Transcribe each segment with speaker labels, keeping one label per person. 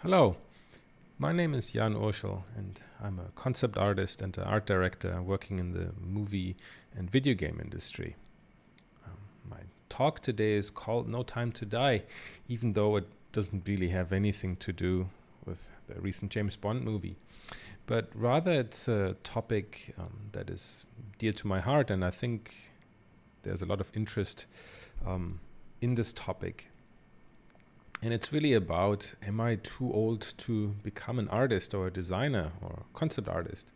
Speaker 1: Hello, my name is Jan Urschel and I'm a concept artist and an art director working in the movie and video game industry. My talk today is called No Time to Die, even though it doesn't really have anything to do with the recent James Bond movie. But rather it's a topic that is dear to my heart, and I think there's a lot of interest in this topic. And it's really about, am I too old to become an artist or a designer or a concept artist?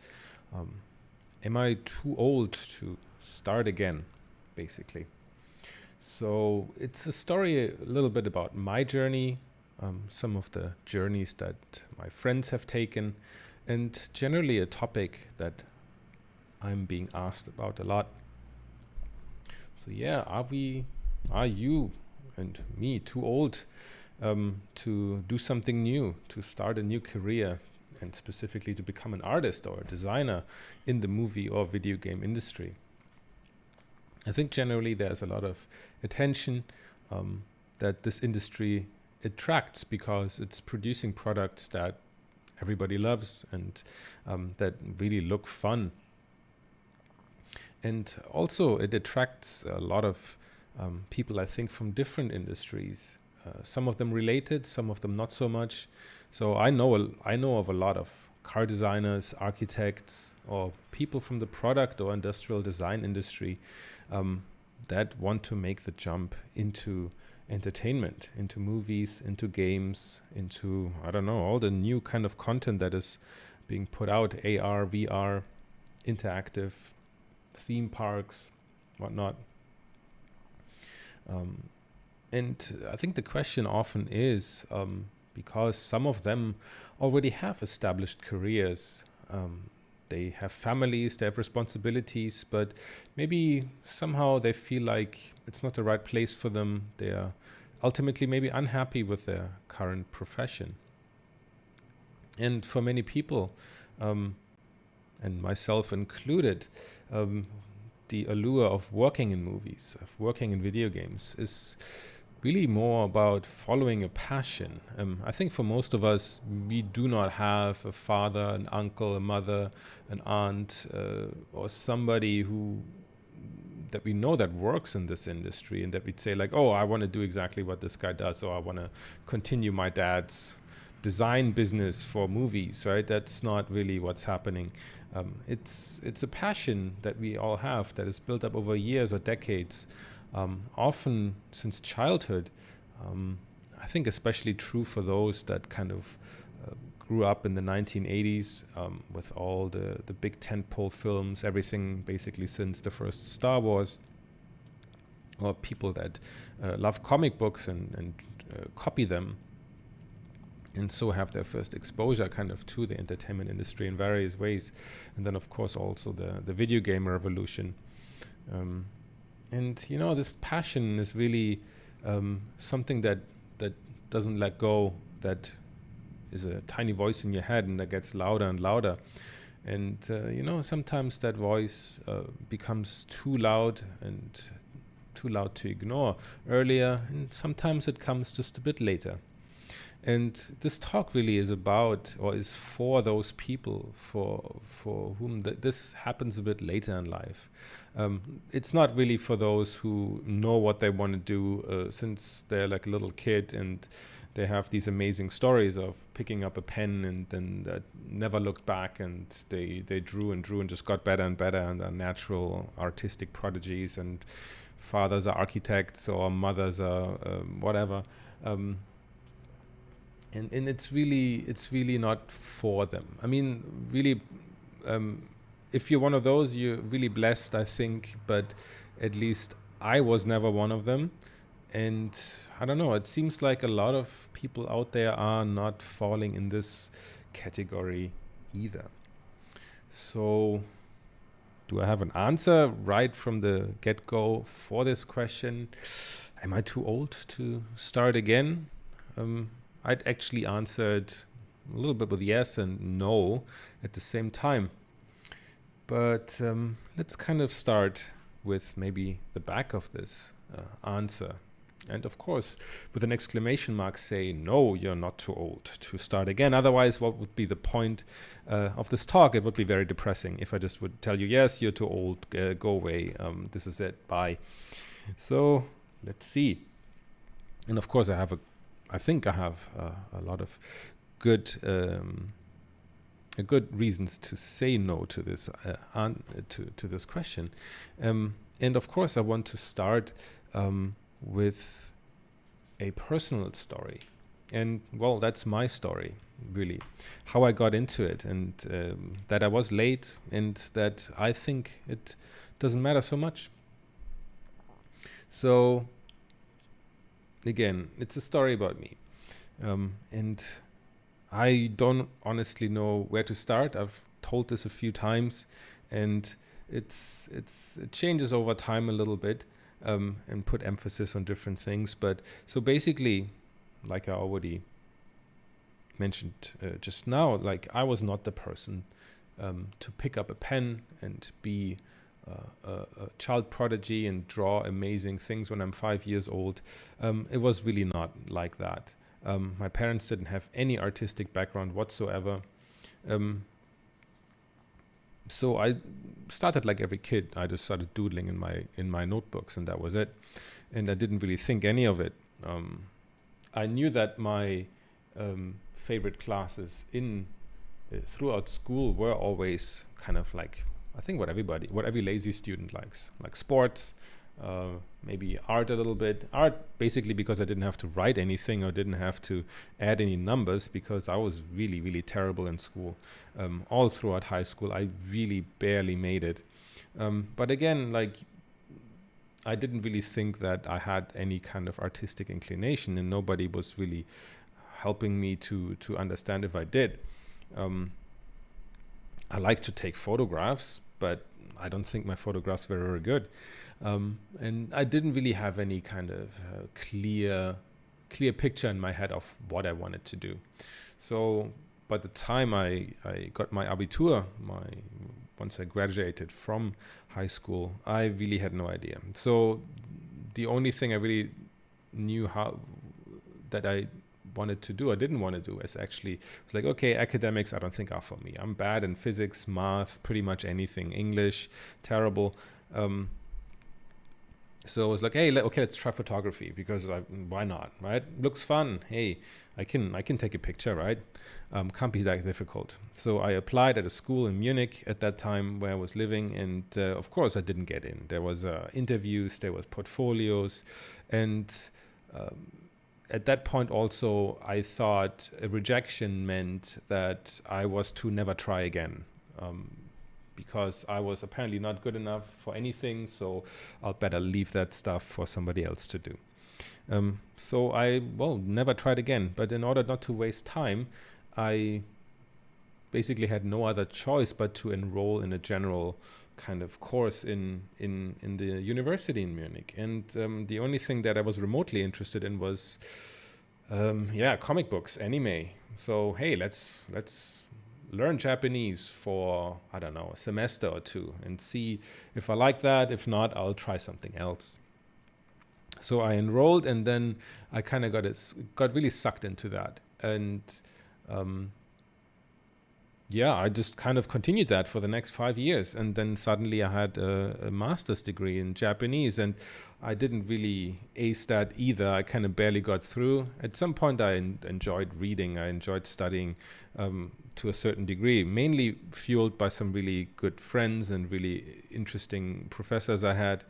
Speaker 1: Am I too old to start again, basically? So it's a story a little bit about my journey, some of the journeys that my friends have taken, and generally a topic that I'm being asked about a lot. So yeah, are you and me too old to do something new, to start a new career, and specifically to become an artist or a designer in the movie or video game industry? I think generally there's a lot of attention that this industry attracts because it's producing products that everybody loves and that really look fun. And also it attracts a lot of people, I think, from different industries. Some of them related, some of them not so much. So I know of a lot of car designers, architects, or people from the product or industrial design industry that want to make the jump into entertainment, into movies, into games, into, I don't know, all the new kind of content that is being put out, AR, VR, interactive, theme parks, whatnot. And I think the question often is, because some of them already have established careers, they have families, they have responsibilities, but maybe somehow they feel like it's not the right place for them. They are ultimately maybe unhappy with their current profession. And for many people, and myself included, the allure of working in movies, of working in video games is really more about following a passion. I think for most of us, we do not have a father, an uncle, a mother, an aunt, or somebody that we know that works in this industry and that we'd say like, oh, I want to do exactly what this guy does, or I want to continue my dad's design business for movies, right? That's not really what's happening. It's a passion that we all have that is built up over years or decades, often since childhood. I think especially true for those that kind of grew up in the 1980s with all the big tentpole films, everything basically since the first Star Wars, or people that love comic books and copy them, and so have their first exposure kind of to the entertainment industry in various ways. And then of course also the video game revolution. And you know, this passion is really something that doesn't let go, that is a tiny voice in your head and that gets louder and louder. And you know, sometimes that voice becomes too loud to ignore earlier, and sometimes it comes just a bit later. And this talk really is about, or is for those people for whom this happens a bit later in life. It's not really for those who know what they want to do since they're like a little kid and they have these amazing stories of picking up a pen and then never looked back, and they drew and just got better and better and are natural artistic prodigies, and fathers are architects or mothers are whatever. And it's really not for them. I mean, really, if you're one of those, you're really blessed, I think. But at least I was never one of them. And I don't know, it seems like a lot of people out there are not falling in this category either. So do I have an answer right from the get-go for this question? Am I too old to start again? I'd actually answered a little bit with yes and no at the same time. But let's kind of start with maybe the back of this answer. And of course, with an exclamation mark, say, no, you're not too old to start again. Otherwise, what would be the point of this talk? It would be very depressing if I just would tell you, yes, you're too old, go away, this is it, bye. So let's see. And of course, I think I have a lot of good reasons to say no to this to this question. And of course, I want to start with a personal story. And well, that's my story, really. How I got into it, and that I was late, and that I think it doesn't matter so much. So again, it's a story about me. And I don't honestly know where to start. I've told this a few times, and it changes over time a little bit, and put emphasis on different things. But so basically, like I already mentioned just now, like I was not the person to pick up a pen and be a child prodigy and draw amazing things when I'm 5 years old. It was really not like that. My parents didn't have any artistic background whatsoever. So I started like every kid. I just started doodling in my notebooks, and that was it. And I didn't really think any of it. I knew that my favorite classes throughout school were always kind of like, I think what every lazy student likes, like sports, maybe art a little bit. Art basically because I didn't have to write anything or didn't have to add any numbers, because I was really, really terrible in school. All throughout high school, I really barely made it. But again, like, I didn't really think that I had any kind of artistic inclination, and nobody was really helping me to understand if I did. I like to take photographs, but I don't think my photographs were very good. And I didn't really have any kind of clear picture in my head of what I wanted to do. So by the time I got my Abitur, once I graduated from high school, I really had no idea. So the only thing I really knew that I wanted to do or didn't want to do is actually, was like, okay, academics I don't think are for me. I'm bad in physics, math, pretty much anything. English, terrible. So I was like, hey, let's try photography, because why not, right? Looks fun. Hey, I can take a picture, right? Can't be that difficult. So I applied at a school in Munich at that time where I was living, and of course I didn't get in. There was interviews, there was portfolios, and at that point also I thought a rejection meant that I was to never try again. Because I was apparently not good enough for anything, so I'll better leave that stuff for somebody else to do. So I never tried again. But in order not to waste time, I basically had no other choice but to enroll in a general kind of course in the university in Munich. And the only thing that I was remotely interested in was, comic books, anime. So hey, let's learn Japanese for, I don't know, a semester or two and see if I like that. If not, I'll try something else. So I enrolled, and then I kind of got really sucked into that. And I just kind of continued that for the next 5 years. And then suddenly I had a master's degree in Japanese, and I didn't really ace that either. I kind of barely got through. At some point I enjoyed reading, I enjoyed studying to a certain degree, mainly fueled by some really good friends and really interesting professors I had.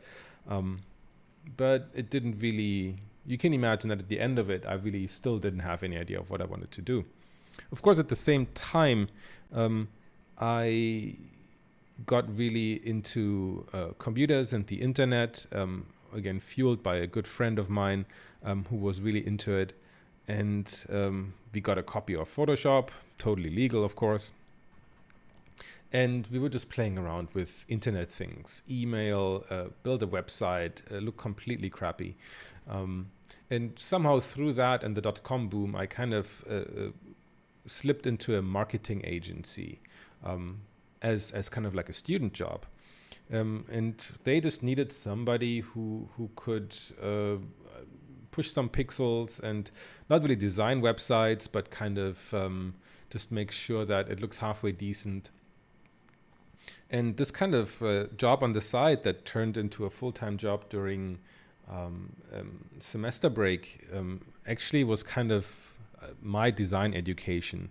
Speaker 1: But it didn't really, you can imagine that at the end of it, I really still didn't have any idea of what I wanted to do. Of course, at the same time, I got really into computers and the internet, again, fueled by a good friend of mine who was really into it. And we got a copy of Photoshop, totally legal, of course. And we were just playing around with internet things, email, build a website, look completely crappy. And somehow through that and the .com boom, I kind of slipped into a marketing agency as kind of like a student job. And they just needed somebody who could push some pixels and not really design websites, but kind of just make sure that it looks halfway decent. And this kind of job on the side that turned into a full-time job during semester break actually was kind of my design education,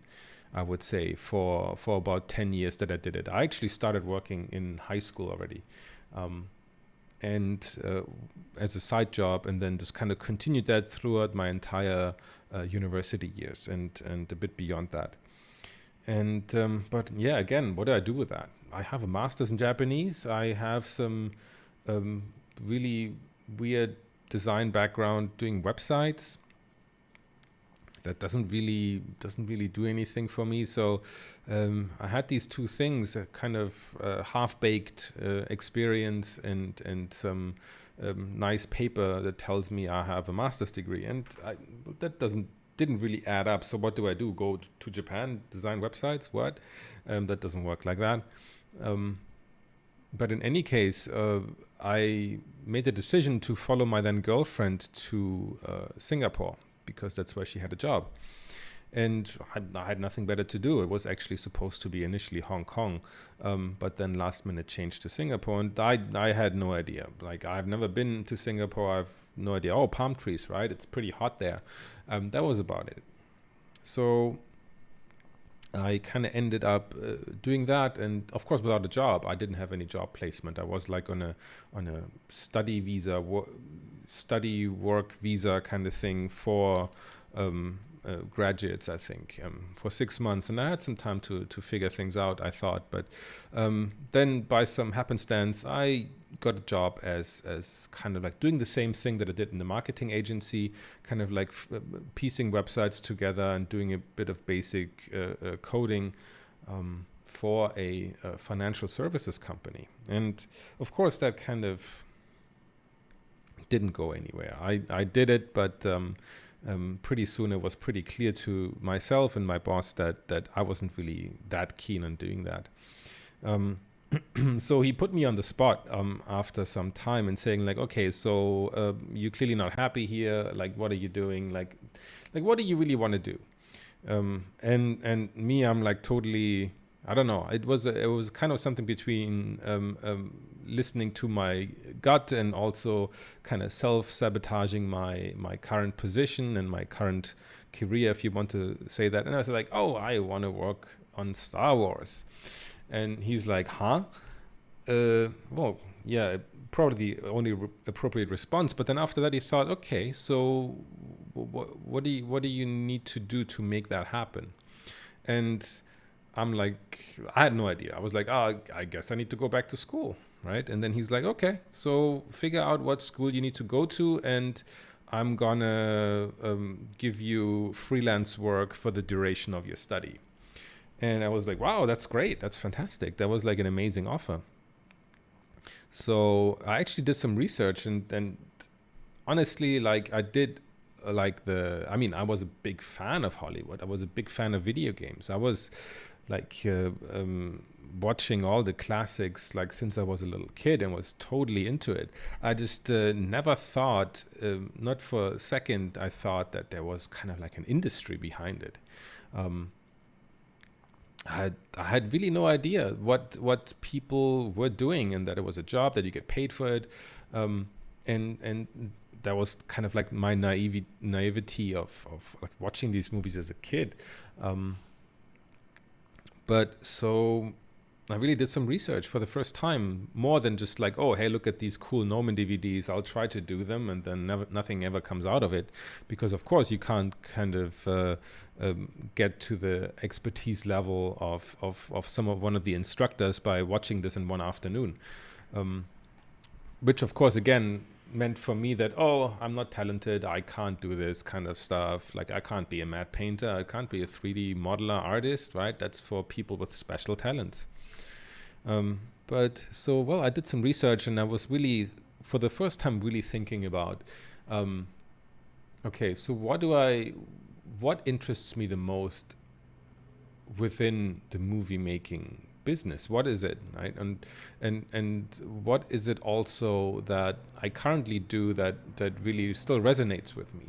Speaker 1: I would say, for about 10 years that I did it. I actually started working in high school already. And as a side job, and then just kind of continued that throughout my entire university years and a bit beyond that. And but yeah, again, what do I do with that? I have a master's in Japanese. I have some really weird design background doing websites. That doesn't really do anything for me. So I had these two things, a kind of half-baked experience and some nice paper that tells me I have a master's degree, and that didn't really add up. So what do I do? Go to Japan, design websites? What? That doesn't work like that. But in any case, I made the decision to follow my then girlfriend to Singapore, because that's where she had a job. And I had nothing better to do. It was actually supposed to be initially Hong Kong, but then last minute changed to Singapore. And I had no idea. Like, I've never been to Singapore. I've no idea. Oh, palm trees, right? It's pretty hot there. That was about it. So I kind of ended up doing that, and of course without a job. I didn't have any job placement. I was like on a study visa, study work visa kind of thing for graduates, I think, for 6 months, and I had some time to figure things out, I thought. But then by some happenstance, I got a job as kind of like doing the same thing that I did in the marketing agency, kind of like piecing websites together and doing a bit of basic coding for a financial services company. And of course that kind of didn't go anywhere. I did it, but pretty soon it was pretty clear to myself and my boss that I wasn't really that keen on doing that. So he put me on the spot after some time and saying like, okay, so you're clearly not happy here. Like, what are you doing? Like what do you really want to do? And me, I'm like totally, I don't know. It was kind of something between listening to my gut and also kind of self-sabotaging my current position and my current career, if you want to say that. And I was like, oh, I want to work on Star Wars. And he's like, huh? Well, yeah, probably the only appropriate response. But then after that, he thought, okay, so what do you need to do to make that happen? And I'm like, I had no idea. I was like, oh, I guess I need to go back to school, right? And then he's like, okay, so figure out what school you need to go to, and I'm gonna give you freelance work for the duration of your study. And I was like, wow, that's great. That's fantastic. That was like an amazing offer. So I actually did some research and honestly, like I did I was a big fan of Hollywood. I was a big fan of video games. I was like watching all the classics like since I was a little kid and was totally into it. I just never thought, not for a second, I thought that there was kind of like an industry behind it. I had really no idea what people were doing, and that it was a job, that you get paid for it, and that was kind of like my naivety of like watching these movies as a kid. But so I really did some research for the first time, more than just like, oh, hey, look at these cool Nomen DVDs. I'll try to do them, and then nothing ever comes out of it, because of course you can't kind of get to the expertise level of one of the instructors by watching this in one afternoon, which of course again meant for me that, oh, I'm not talented, I can't do this kind of stuff. Like, I can't be a matte painter, I can't be a 3D modeler artist, right? That's for people with special talents. But so, well, I did some research, and I was really, for the first time, really thinking about, okay, so what interests me the most within the movie making business? What is it, right? And what is it also that I currently do that really still resonates with me?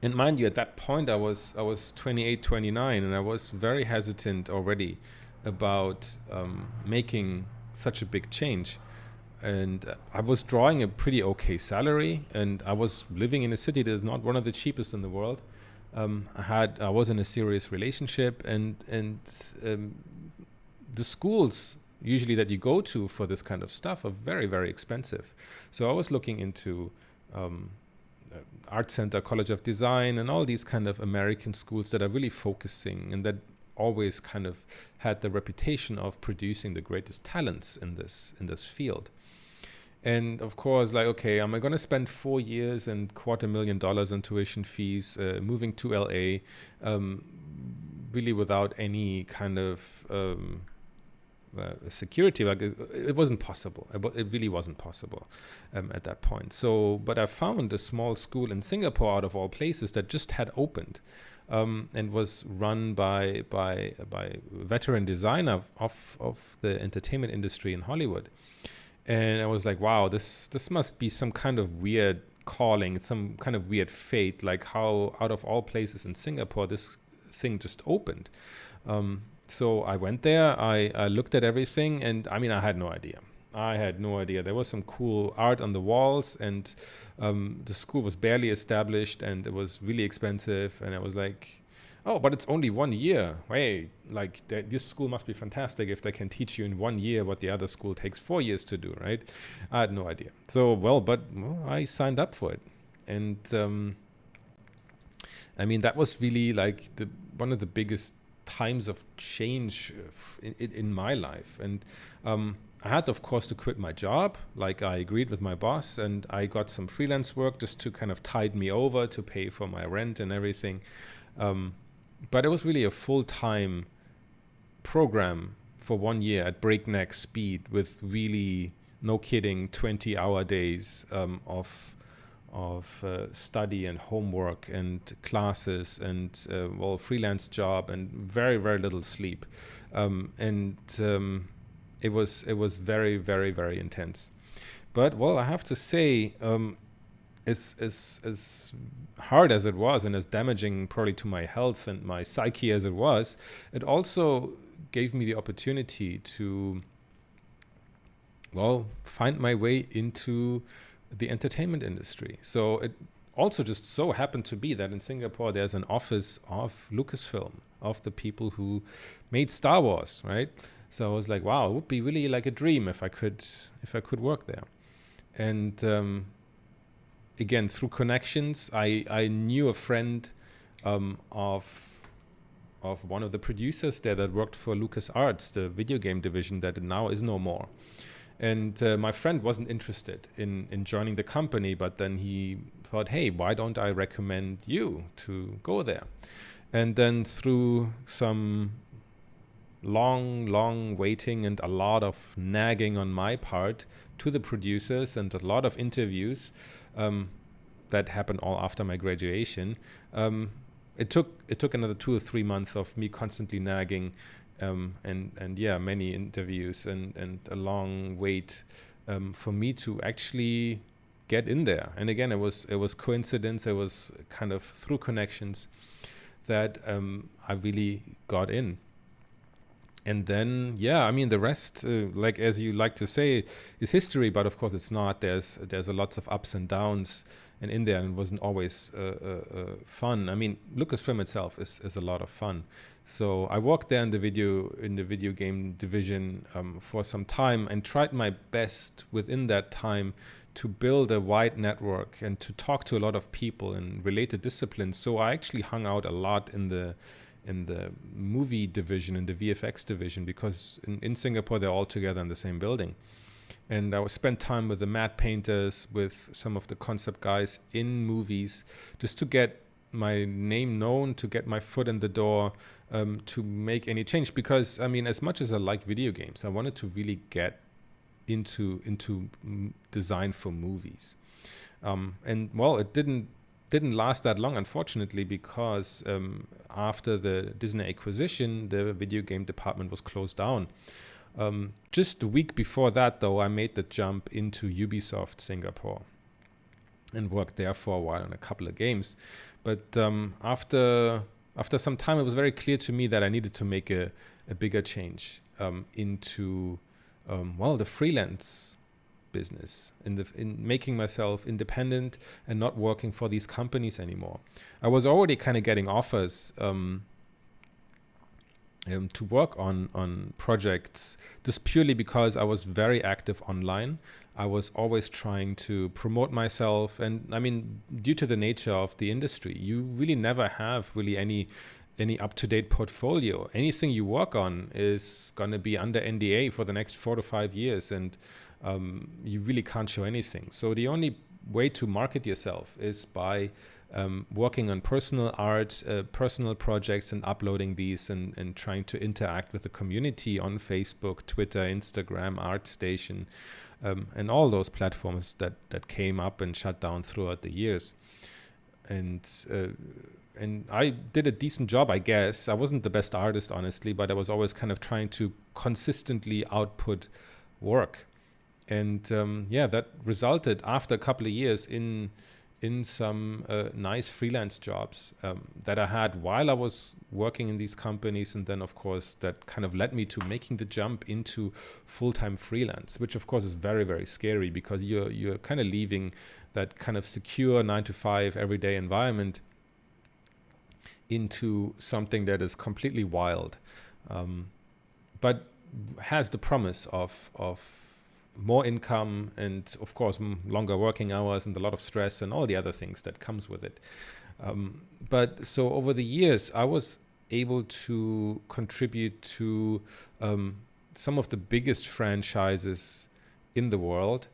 Speaker 1: And mind you, at that point, I was 28, 29, and I was very hesitant already about making such a big change. And I was drawing a pretty okay salary, and I was living in a city that is not one of the cheapest in the world. I was in a serious relationship, and the schools usually that you go to for this kind of stuff are very, very expensive. So I was looking into Art Center, College of Design, and all these kind of American schools that are really focusing and that always kind of had the reputation of producing the greatest talents in this field. And of course, like, okay, am I going to spend 4 years and $250,000 on tuition fees, moving to LA, really without any kind of security? Like, it wasn't possible. It really wasn't possible at that point. So, but I found a small school in Singapore, out of all places, that just had opened and was run by a veteran designer of the entertainment industry in Hollywood. And I was like, wow, this must be some kind of weird calling, some kind of weird fate, like how out of all places in Singapore, this thing just opened. So I went there, I looked at everything, and I mean, I had no idea. There was some cool art on the walls, and the school was barely established, and it was really expensive. And I was like, oh, but it's only 1 year. Wait, like this school must be fantastic if they can teach you in 1 year what the other school takes 4 years to do, right? I had no idea. So, I signed up for it. And I mean, that was really like one of the biggest times of change in my life. And I had, of course, to quit my job. Like, I agreed with my boss, and I got some freelance work just to kind of tide me over to pay for my rent and everything. But it was really a full-time program for 1 year at breakneck speed with really, no kidding, 20-hour days of study and homework and classes and freelance job and very, very little sleep. It was very, very, very intense. But I have to say, as hard as it was and as damaging probably to my health and my psyche as it was, it also gave me the opportunity to find my way into the entertainment industry. So it also just so happened to be that in Singapore there's an office of Lucasfilm, of the people who made Star Wars, right? So I was like, wow, it would be really like a dream if I could work there. And again, through connections, I knew a friend of one of the producers there that worked for LucasArts, the video game division that now is no more. And my friend wasn't interested in joining the company, but then he thought, hey, why don't I recommend you to go there? And then through some long waiting and a lot of nagging on my part to the producers and a lot of interviews, that happened all after my graduation. It took another 2 or 3 months of me constantly nagging, and many interviews and a long wait for me to actually get in there. And again, it was coincidence. It was kind of through connections that I really got in. And then, the rest, like as you like to say, is history. But of course, it's not. There's a lots of ups and downs, and in there, and it wasn't always fun. I mean, Lucasfilm itself is a lot of fun. So I worked there in the video game division for some time, and tried my best within that time to build a wide network and to talk to a lot of people in related disciplines. So I actually hung out a lot in the movie division, in the VFX division, because in Singapore they're all together in the same building. And I spent time with the matte painters, with some of the concept guys in movies, just to get my name known, to get my foot in the door, to make any change. Because I mean, as much as I like video games, I wanted to really get into design for movies. It didn't last that long, unfortunately, because after the Disney acquisition, the video game department was closed down. Just a week before that, though, I made the jump into Ubisoft Singapore and worked there for a while on a couple of games. But after some time, it was very clear to me that I needed to make a bigger change into the freelance business, in making myself independent and not working for these companies anymore. I was already kind of getting offers to work on projects just purely because I was very active online. I was always trying to promote myself, and I mean, due to the nature of the industry, you really never have really any up-to-date portfolio. Anything you work on is going to be under NDA for the next 4 to 5 years, and you really can't show anything. So the only way to market yourself is by working on personal art, personal projects, and uploading these and trying to interact with the community on Facebook, Twitter, Instagram, ArtStation, and all those platforms that came up and shut down throughout the years. And I did a decent job, I guess. I wasn't the best artist, honestly, but I was always kind of trying to consistently output work. And that resulted after a couple of years in some nice freelance jobs that I had while I was working in these companies. And then, of course, that kind of led me to making the jump into full-time freelance, which, of course, is very, very scary because you're kind of leaving that kind of secure 9-to-5 everyday environment into something that is completely wild, but has the promise of more income and, of course, longer working hours and a lot of stress and all the other things that comes with it. But so over the years, I was able to contribute to some of the biggest franchises in the world,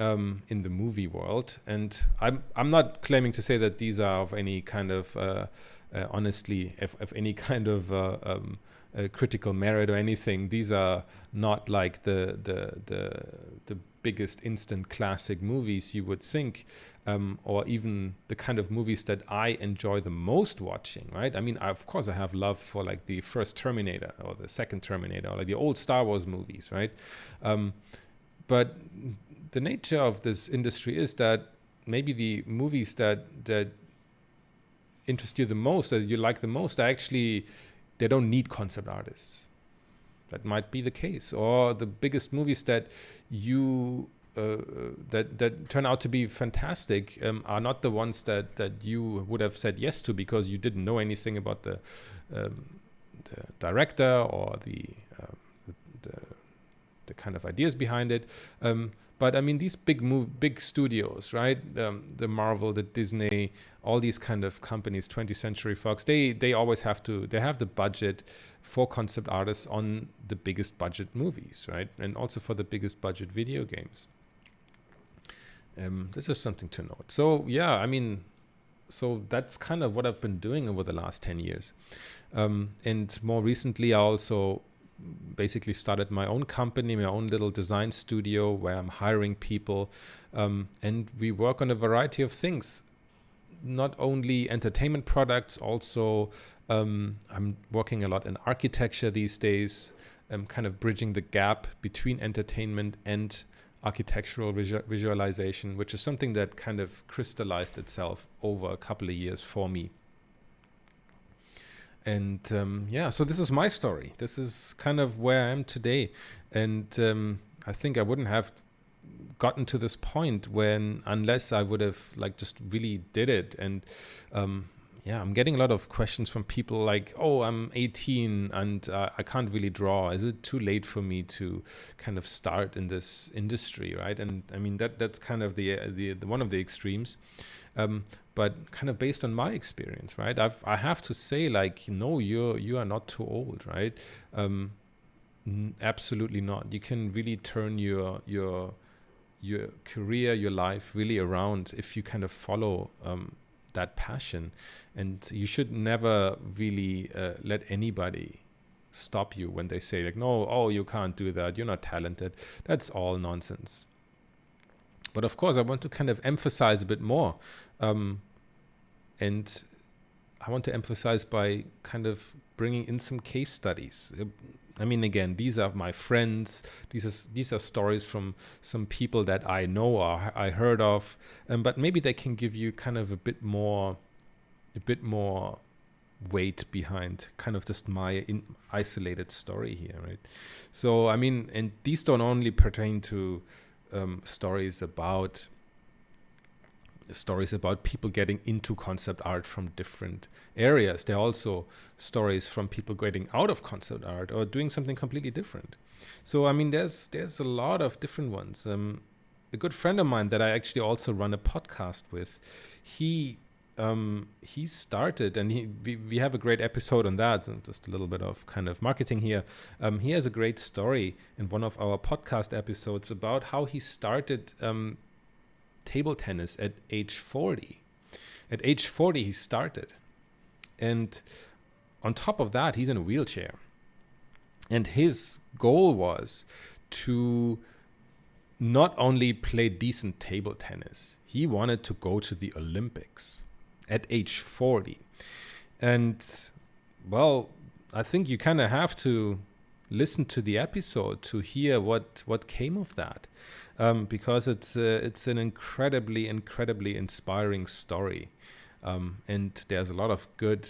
Speaker 1: in the movie world. And I'm not claiming to say that these are of any kind of honestly, if any kind of critical merit or anything. These are not like the biggest instant classic movies you would think, or even the kind of movies that I enjoy the most watching, right? I mean, of course, I have love for like the first Terminator or the second Terminator or like the old Star Wars movies, right? But the nature of this industry is that maybe the movies that interest you the most, that you like the most, they don't need concept artists. That might be the case. Or the biggest movies that you that turn out to be fantastic are not the ones that you would have said yes to because you didn't know anything about the director or the kind of ideas behind it. But I mean, these big studios, right? The Marvel, the Disney, all these kind of companies, 20th Century Fox, they always have the budget for concept artists on the biggest budget movies, right? And also for the biggest budget video games. This is something to note. So yeah, I mean, so that's kind of what I've been doing over the last 10 years. And more recently, I also basically started my own company, my own little design studio where I'm hiring people, and we work on a variety of things, not only entertainment products, also I'm working a lot in architecture these days. I'm kind of bridging the gap between entertainment and architectural visualization, which is something that kind of crystallized itself over a couple of years for me. And so this is my story. This is kind of where I am today. And I think I wouldn't have gotten to this point unless I would have like just really did it. And I'm getting a lot of questions from people like, oh, I'm 18 and I can't really draw. Is it too late for me to kind of start in this industry, right? And I mean, that's kind of the one of the extremes. But kind of based on my experience, right? I have to say, like, no, you are not too old, right? Absolutely not. You can really turn your career, your life really around if you kind of follow that passion. And you should never really let anybody stop you when they say like, no, oh, you can't do that. You're not talented. That's all nonsense. But of course, I want to kind of emphasize a bit more. And I want to emphasize by kind of bringing in some case studies. I mean, again, these are my friends. These are stories from some people that I know or I heard of, but maybe they can give you kind of a bit more weight behind kind of just my isolated story here, right? So I mean, and these don't only pertain to stories about people getting into concept art from different areas. There are also stories from people getting out of concept art or doing something completely different. So I mean, there's a lot of different ones. A good friend of mine that I actually also run a podcast with, he started, and we have a great episode on that, and just a little bit of kind of marketing here. He has a great story in one of our podcast episodes about how he started table tennis at age 40. At age 40, he started. And on top of that, he's in a wheelchair. And his goal was to not only play decent table tennis, he wanted to go to the Olympics at age 40. And, well, I think you kind of have to listen to the episode to hear what came of that. Because it's an incredibly inspiring story, and there's a lot of good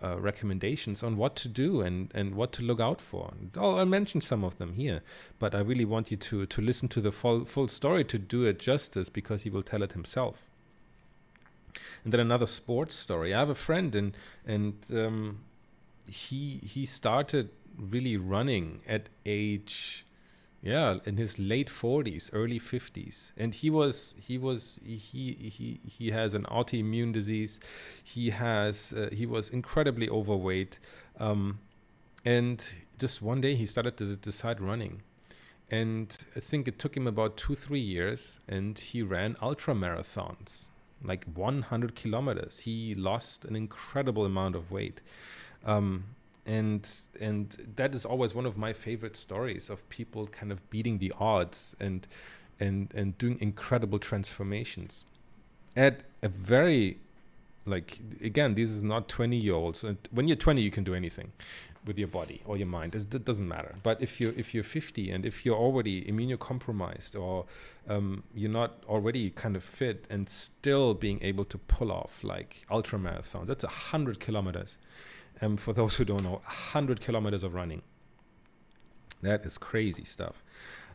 Speaker 1: recommendations on what to do and what to look out for. I'll mention some of them here, but I really want you to listen to the full story to do it justice, because he will tell it himself. And then another sports story. I have a friend, and he started really running at age, in his late 40s, early 50s, and he has an autoimmune disease. He was incredibly overweight, and just one day he started to decide running, and I think it took him about 2-3 years, and he ran ultra marathons, like 100 kilometers. He lost an incredible amount of weight. And that is always one of my favorite stories of people kind of beating the odds and doing incredible transformations at a very, like, again, this is not 20-year-olds. And when you're 20, you can do anything with your body or your mind. It doesn't matter. But if you're 50, and if you're already immunocompromised, or you're not already kind of fit, and still being able to pull off like ultra marathons, that's 100 kilometers. For those who don't know, 100 kilometers of running. That is crazy stuff.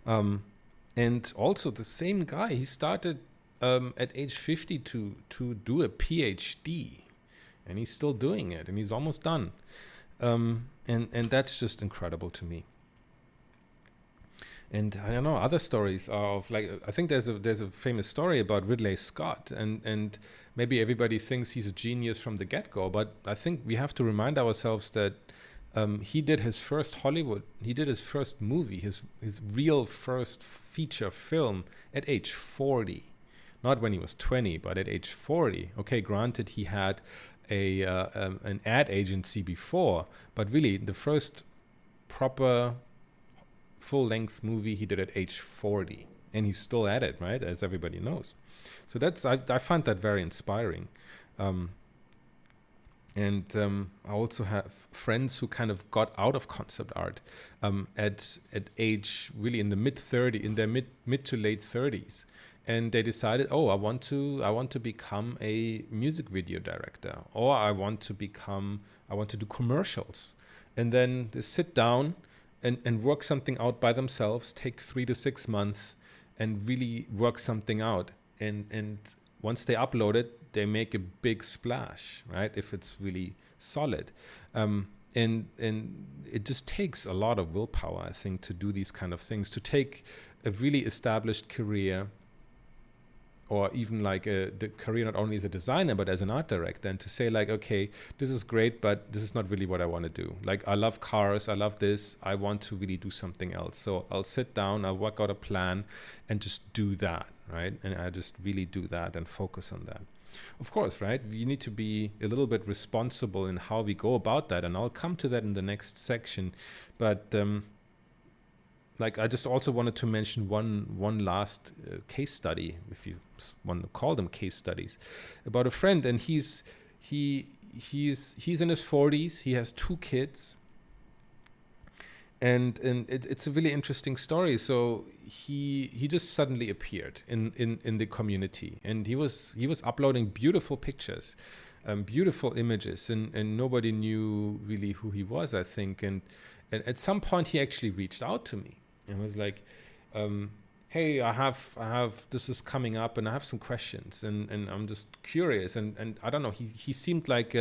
Speaker 1: And also the same guy, he started at age 50 to do a PhD, and he's still doing it, and he's almost done. And that's just incredible to me. And I don't know, other stories are of, like, I think there's a famous story about Ridley Scott, and maybe everybody thinks he's a genius from the get-go, but I think we have to remind ourselves that he did his first movie, his real first feature film at age 40. Not when he was 20, but at age 40. Okay, granted, he had an ad agency before, but really the first proper full-length movie he did at age 40, and he's still at it, right, as everybody knows. So I find that very inspiring. And I also have friends who kind of got out of concept art at age really in their mid to late 30s, and they decided, I want to become a music video director, or I want to do commercials, and then they sit down and work something out by themselves, take 3 to 6 months, and really work something out. And once they upload it, they make a big splash, right? If it's really solid. And it just takes a lot of willpower, I think, to do these kind of things, to take a really established career, or even like the career not only as a designer but as an art director, and to say like, okay, this is great, but this is not really what I want to do. Like, I love cars, I love this, I want to really do something else. So I'll sit down, I'll work out a plan and just do that, right? And I just really do that and focus on that. Of course, right? You need to be a little bit responsible in how we go about that, and I'll come to that in the next section. But like, I just also wanted to mention one last case study, if you want to call them case studies, about a friend, and he he's in his 40s. He has 2 kids, and it's a really interesting story. So he just suddenly appeared in the community, and he was uploading beautiful pictures, beautiful images, and nobody knew really who he was, I think. And at some point he actually reached out to me and was like, hey, I have this is coming up, and I have some questions, and I'm just curious, and I don't know, he seemed like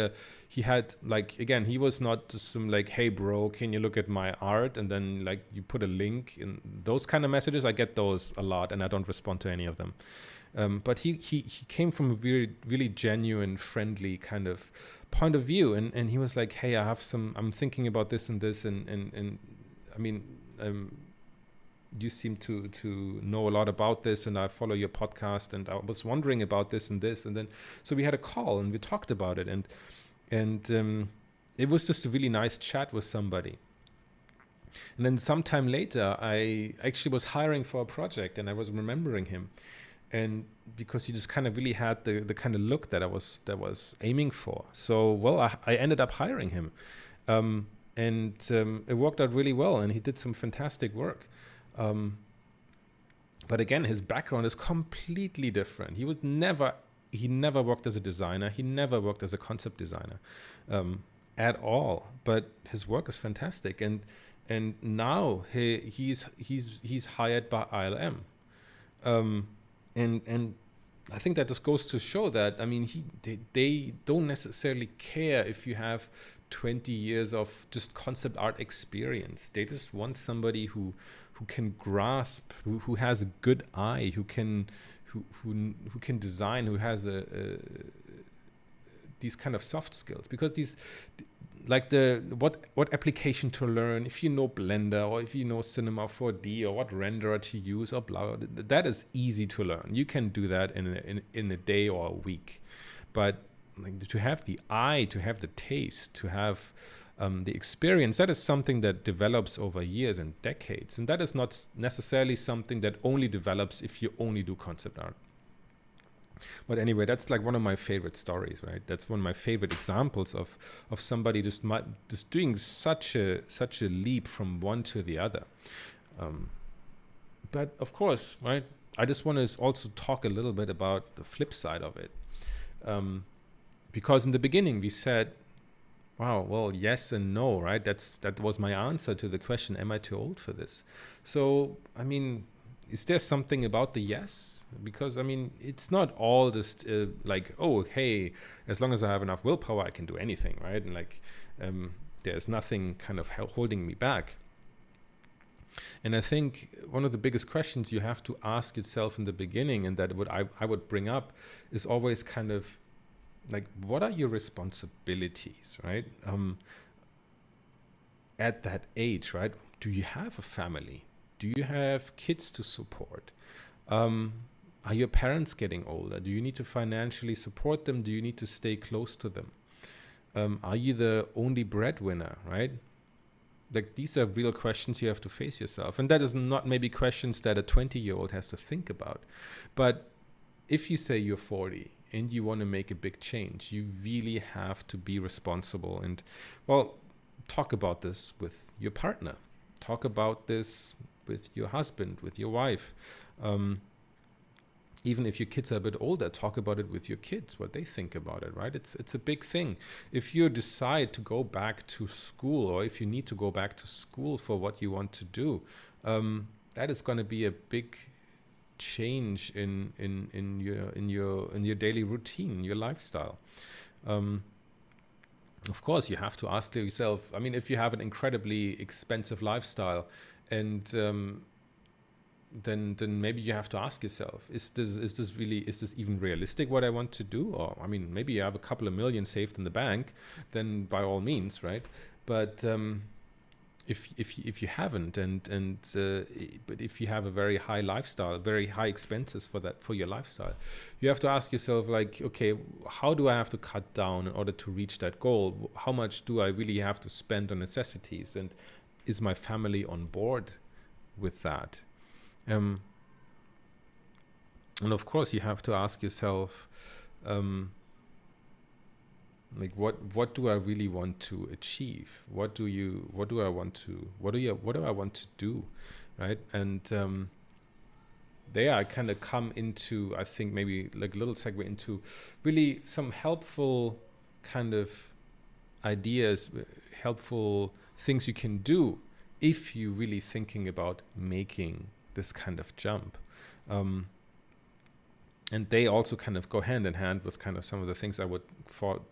Speaker 1: he had, like, again, he was not just some like, hey bro, can you look at my art, and then like you put a link in. Those kind of messages, I get those a lot, and I don't respond to any of them. But he came from a really, really genuine, friendly kind of point of view, and he was like, hey, I'm thinking about this and this, and I mean, you seem to know a lot about this, and I follow your podcast, and I was wondering about this and this. And then so we had a call and we talked about it, and it was just a really nice chat with somebody. And then sometime later, I actually was hiring for a project, and I was remembering him, and because he just kind of really had the kind of look that I was aiming for. So well, I ended up hiring him, and it worked out really well, and he did some fantastic work. But again, his background is completely different. He never worked as a designer. He never worked as a concept designer at all. But his work is fantastic, and now he's hired by ILM, and I think that just goes to show that, I mean, they don't necessarily care if you have 20 years of just concept art experience. They just want somebody who can grasp, who has a good eye, who can design, who has these kind of soft skills. Because these, like what application to learn, if you know Blender, or if you know Cinema 4D, or what renderer to use, or blah, that is easy to learn. You can do that in a day or a week. But like, to have the eye, to have the taste, to have the experience, that is something that develops over years and decades. And that is not necessarily something that only develops if you only do concept art. But anyway, that's like one of my favorite stories, right? That's one of my favorite examples of somebody just doing such a leap from one to the other. But of course, right, I just want to also talk a little bit about the flip side of it. Because in the beginning we said, wow, well, yes and no, right? That was my answer to the question, am I too old for this? So, I mean, is there something about the yes? Because, I mean, it's not all just like, oh, hey, as long as I have enough willpower, I can do anything, right? And like, there's nothing kind of holding me back. And I think one of the biggest questions you have to ask yourself in the beginning, and that I would bring up, is always kind of, like, what are your responsibilities, right? At that age, right? Do you have a family? Do you have kids to support? Are your parents getting older? Do you need to financially support them? Do you need to stay close to them? Are you the only breadwinner, right? Like, these are real questions you have to face yourself. And that is not maybe questions that a 20-year-old has to think about. But if you say you're 40 and you want to make a big change, you really have to be responsible. And, well, talk about this with your partner. Talk about this with your husband, with your wife. Even if your kids are a bit older, talk about it with your kids, what they think about it, right? It's a big thing. If you decide to go back to school, or if you need to go back to school for what you want to do, that is going to be a big change in your daily routine, your lifestyle. Of course, you have to ask yourself, I mean, if you have an incredibly expensive lifestyle, and then maybe you have to ask yourself, is this even realistic, what I want to do? Or, I mean, maybe you have a couple of million saved in the bank, then by all means, right? But if you haven't, but if you have a very high lifestyle, very high expenses for your lifestyle, you have to ask yourself, like, okay, how do I have to cut down in order to reach that goal? How much do I really have to spend on necessities? And is my family on board with that? And of course, you have to ask yourself, Like what do I really want to achieve? What do I want to do, right? And there I kind of come into, I think maybe like a little segue into really some helpful kind of ideas, helpful things you can do if you're really thinking about making this kind of jump. And they also kind of go hand in hand with kind of some of the things I would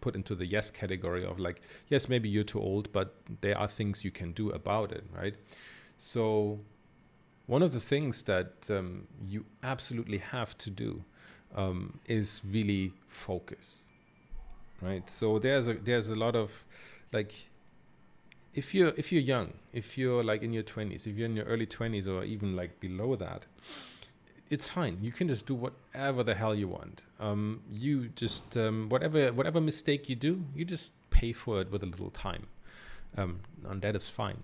Speaker 1: put into the yes category of like, yes, maybe you're too old, but there are things you can do about it, right? So one of the things that you absolutely have to do is really focus, right? So there's a lot of like, if you're young, if you're like in your 20s, if you're in your early 20s or even like below that, it's fine. You can just do whatever the hell you want. You just whatever mistake you do, you just pay for it with a little time, and that is fine.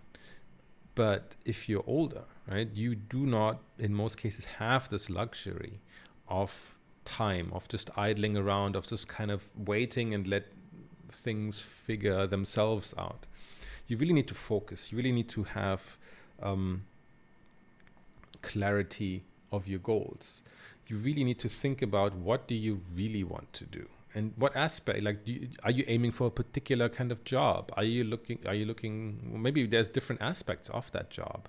Speaker 1: But if you're older, right, you do not, in most cases, have this luxury of time, of just idling around, of just kind of waiting and let things figure themselves out. You really need to focus. You really need to have clarity of your goals. You really need to think about what do you really want to do, and what aspect, like are you aiming for a particular kind of job? Are you looking, maybe there's different aspects of that job.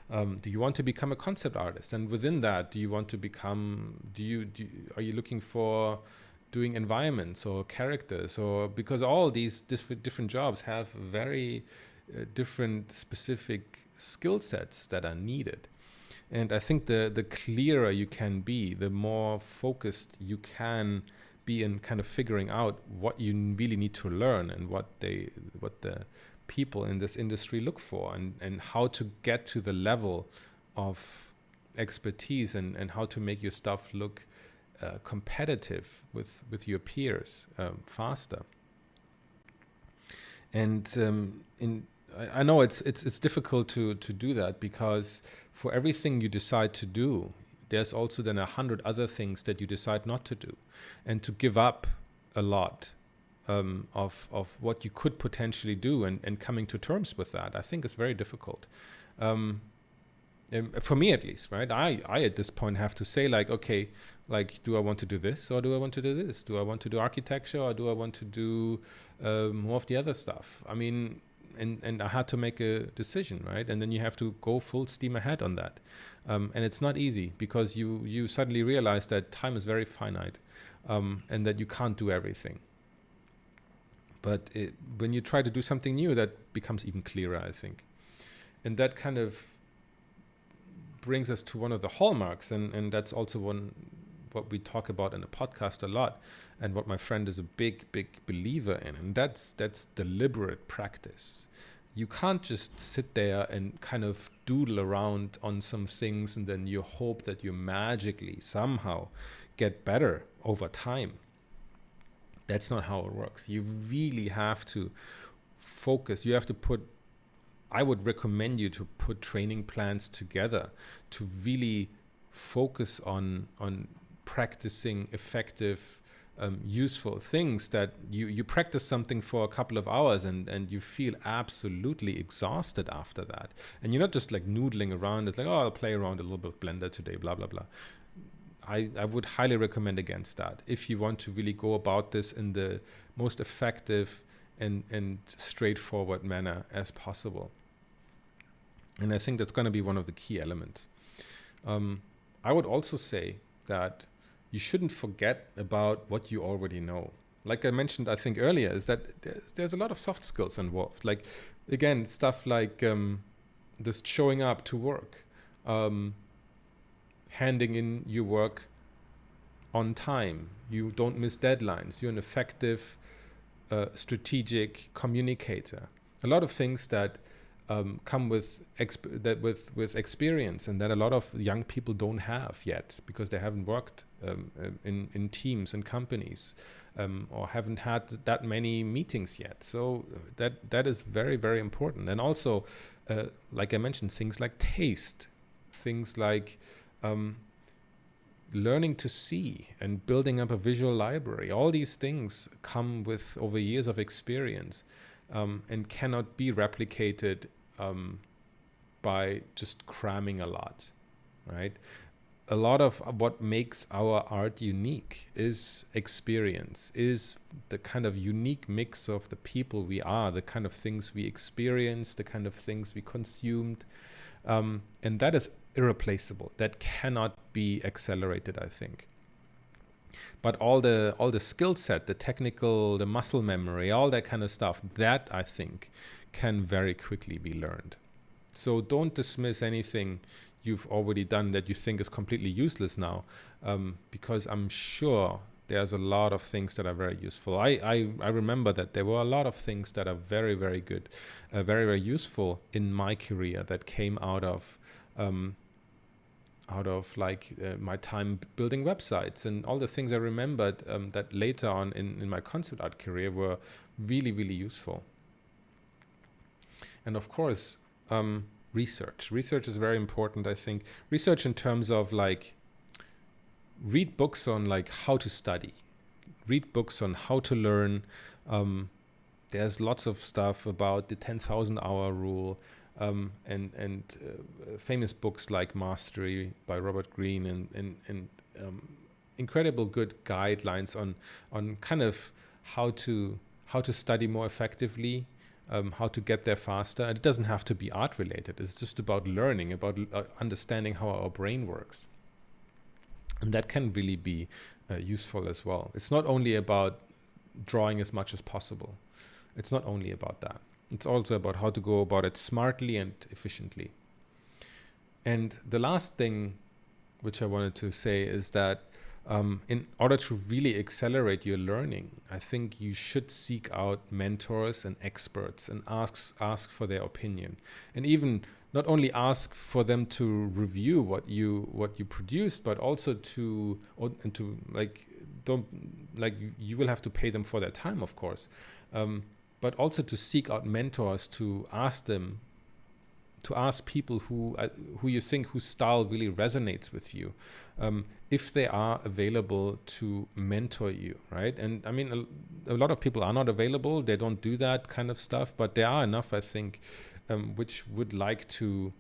Speaker 1: Do you want to become a concept artist? And within that, do you want to become, are you looking for doing environments or characters? Or because all these different jobs have very different specific skill sets that are needed. And I think the clearer you can be, the more focused you can be in kind of figuring out what you really need to learn and what the people in this industry look for, and how to get to the level of expertise and how to make your stuff look competitive with your peers faster. And I know it's difficult to do that, because for everything you decide to do, there's also then 100 other things that you decide not to do, and to give up a lot of what you could potentially do, and coming to terms with that, I think is very difficult. For me at least, right? I at this point have to say like, okay, like, do I want to do this or do I want to do this? Do I want to do architecture or do I want to do more of the other stuff? I mean, and I had to make a decision, right? And then you have to go full steam ahead on that. And it's not easy, because you suddenly realize that time is very finite, and that you can't do everything. But when you try to do something new, that becomes even clearer, I think. And that kind of brings us to one of the hallmarks, and that's also what we talk about in the podcast a lot, and what my friend is a big believer in, and that's deliberate practice. You can't just sit there and kind of doodle around on some things and then you hope that you magically somehow get better over time. That's not how it works. You really have to focus. You have to I would recommend you to put training plans together to really focus on practicing effective, useful things, that you practice something for a couple of hours and you feel absolutely exhausted after that. And you're not just like noodling around. It's like, oh, I'll play around a little bit of Blender today, blah, blah, blah. I would highly recommend against that if you want to really go about this in the most effective and straightforward manner as possible. And I think that's going to be one of the key elements. I would also say that you shouldn't forget about what you already know. Like I mentioned, I think earlier, is that there's a lot of soft skills involved. Like, again, stuff like just showing up to work, handing in your work on time. You don't miss deadlines. You're an effective, strategic communicator. A lot of things that come with experience, and that a lot of young people don't have yet, because they haven't worked in teams and companies, or haven't had that many meetings yet. So that is very, very important. And also, like I mentioned, things like taste, things like learning to see and building up a visual library, all these things come with over years of experience, and cannot be replicated by just cramming a lot, right? A lot of what makes our art unique is experience, is the kind of unique mix of the people we are, the kind of things we experienced, the kind of things we consumed. And that is irreplaceable. That cannot be accelerated, I think. But all the skill set, the technical, the muscle memory, all that kind of stuff, that I think can very quickly be learned. So don't dismiss anything you've already done that you think is completely useless now, because I'm sure there's a lot of things that are very useful. I remember that there were a lot of things that are very, very good, very, very useful in my career that came out of my time building websites, and all the things I remembered that later on in my concept art career were really, really useful. And of course, research. Research is very important, I think. Research in terms of like, read books on like how to study, read books on how to learn. There's lots of stuff about the 10,000 hour rule, and famous books like Mastery by Robert Greene, and incredible good guidelines on kind of how to study more effectively, how to get there faster. It doesn't have to be art related. It's just about learning, about understanding how our brain works. And that can really be useful as well. It's not only about drawing as much as possible. It's not only about that. It's also about how to go about it smartly and efficiently. And the last thing which I wanted to say is that in order to really accelerate your learning, I think you should seek out mentors and experts and ask for their opinion, and even not only ask for them to review what you produced, but also you will have to pay them for their time, of course, but also to seek out mentors, to ask people who you think whose style really resonates with you, if they are available to mentor you, right? And I mean, a lot of people are not available. They don't do that kind of stuff, but there are enough, I think, which would like to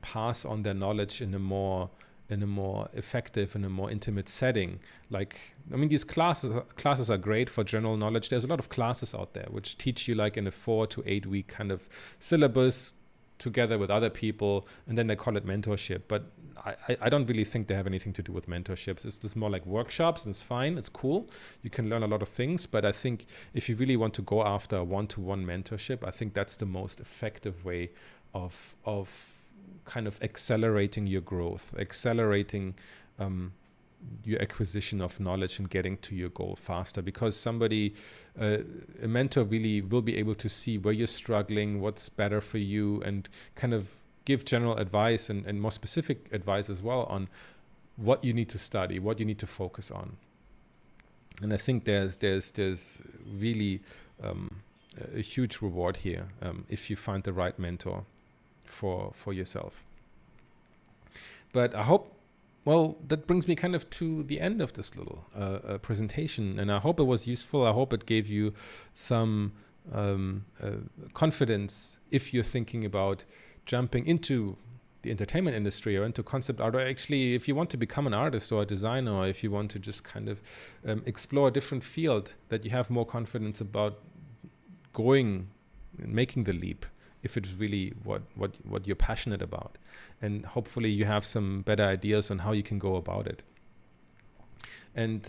Speaker 1: pass on their knowledge in a more effective, in a more intimate setting. Like, I mean, these classes are great for general knowledge. There's a lot of classes out there which teach you like in a 4 to 8 week kind of syllabus together with other people, and then they call it mentorship. But I don't really think they have anything to do with mentorships. It's just more like workshops, and it's fine, it's cool. You can learn a lot of things, but I think if you really want to go after a one-to-one mentorship, I think that's the most effective way of kind of accelerating your growth, accelerating your acquisition of knowledge and getting to your goal faster, because a mentor really will be able to see where you're struggling, what's better for you, and kind of give general advice and more specific advice as well on what you need to study, what you need to focus on. And I think there's really a huge reward here if you find the right mentor for yourself. But I hope, well, that brings me kind of to the end of this little presentation, and I hope it was useful. I hope it gave you some confidence if you're thinking about jumping into the entertainment industry or into concept art, or actually if you want to become an artist or a designer, or if you want to just kind of explore a different field, that you have more confidence about going and making the leap, if it's really what you're passionate about. And hopefully you have some better ideas on how you can go about it. And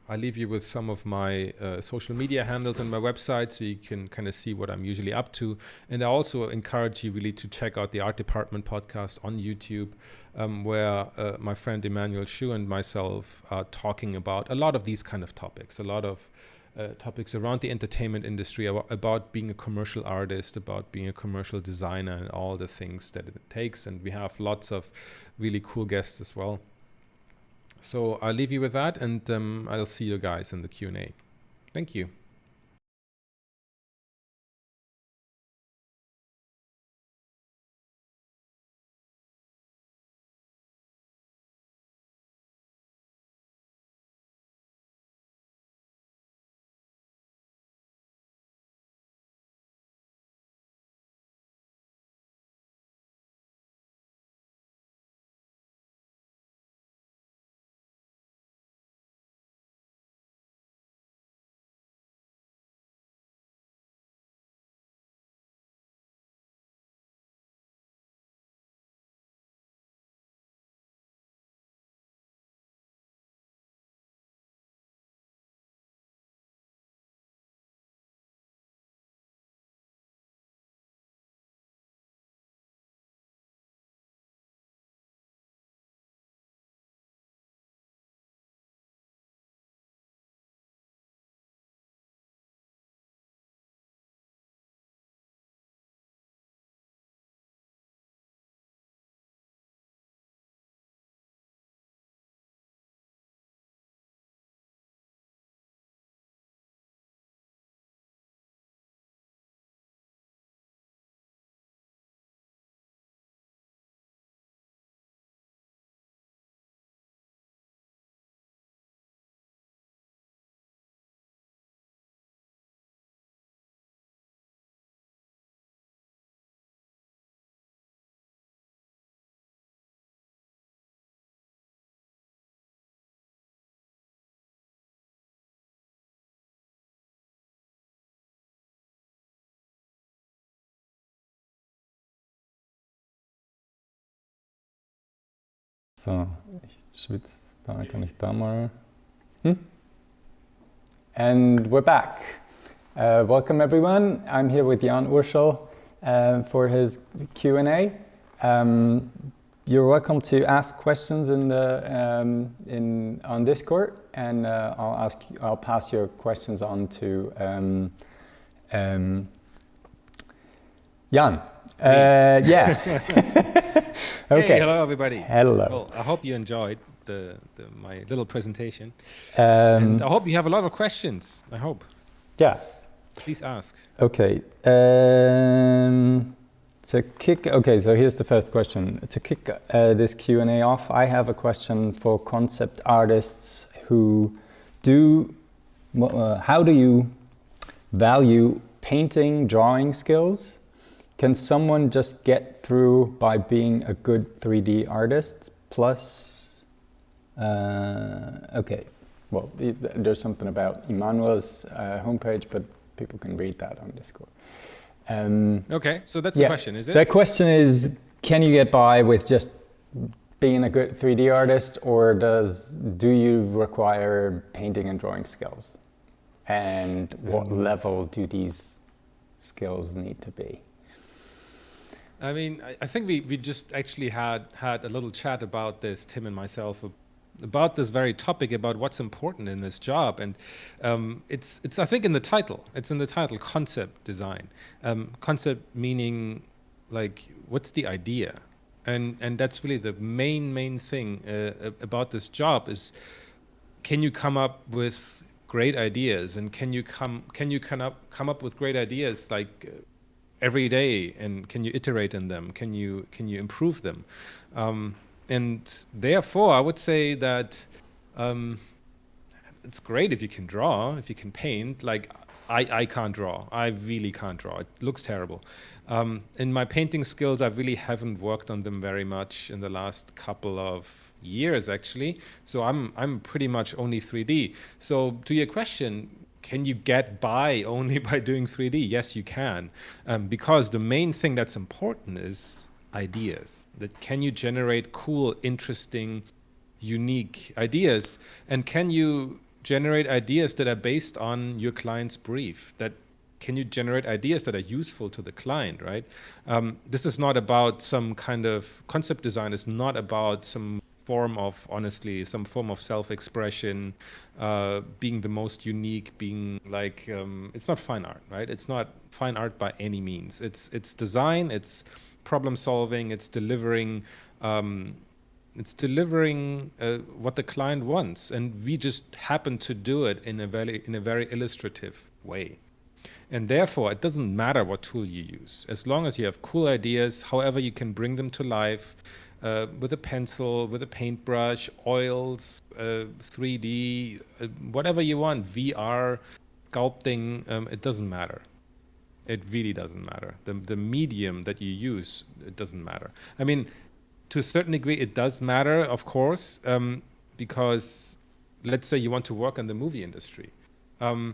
Speaker 1: I leave you with some of my social media handles on my website, so you can kind of see what I'm usually up to. And I also encourage you really to check out the Art Department podcast on YouTube, where my friend Emmanuel Shu and myself are talking about a lot of these kind of topics, a lot of topics around the entertainment industry, about being a commercial artist, about being a commercial designer, and all the things that it takes. And we have lots of really cool guests as well. So I'll leave you with that, and I'll see you guys in the Q&A. Thank you.
Speaker 2: So, ich schwitze, da kann ich da mal. And we're back. Welcome everyone. I'm here with Jan Urschel for his Q&A. You're welcome to ask questions on Discord, and I'll pass your questions on to Jan. Yeah. Okay.
Speaker 1: Hey, hello everybody.
Speaker 2: Hello.
Speaker 1: Well, I hope you enjoyed my little presentation, and I hope you have a lot of questions. I hope.
Speaker 2: Yeah.
Speaker 1: Please ask.
Speaker 2: Okay. So here's the first question. To kick this Q&A off, I have a question for concept artists who how do you value painting, drawing skills? Can someone just get through by being a good 3D artist? Plus, okay, well, there's something about Emmanuel's homepage, but people can read that on Discord.
Speaker 1: Okay, so that's the question, is it?
Speaker 2: The question is, can you get by with just being a good 3D artist, or do you require painting and drawing skills? And what level do these skills need to be?
Speaker 1: I mean, I think we just actually had a little chat about this, Tim and myself, about this very topic, about what's important in this job. And it's I think in the title. It's in the title, concept design. Concept meaning, like, what's the idea? And that's really the main thing about this job is, can you come up with great ideas? And can you come up with great ideas like every day, and can you iterate in them? Can you improve them? And therefore, I would say that it's great if you can draw, if you can paint. Like I can't draw. I really can't draw. It looks terrible. In my painting skills, I really haven't worked on them very much in the last couple of years, actually. So I'm pretty much only 3D. So to your question, can you get by only by doing 3D? Yes, you can. Because the main thing that's important is ideas. That can you generate cool, interesting, unique ideas? And can you generate ideas that are based on your client's brief? That can you generate ideas that are useful to the client, right? This is not about some kind of concept design. It's not about some form of self-expression, being the most unique, being like, it's not fine art, right? It's not fine art by any means. It's design, it's problem solving, it's delivering what the client wants, and we just happen to do it in a very illustrative way. And therefore, it doesn't matter what tool you use, as long as you have cool ideas, however you can bring them to life, with a pencil, with a paintbrush, oils, 3D, whatever you want, VR, sculpting, it doesn't matter. It really doesn't matter. The medium that you use, it doesn't matter. I mean, to a certain degree, it does matter, of course, because let's say you want to work in the movie industry. In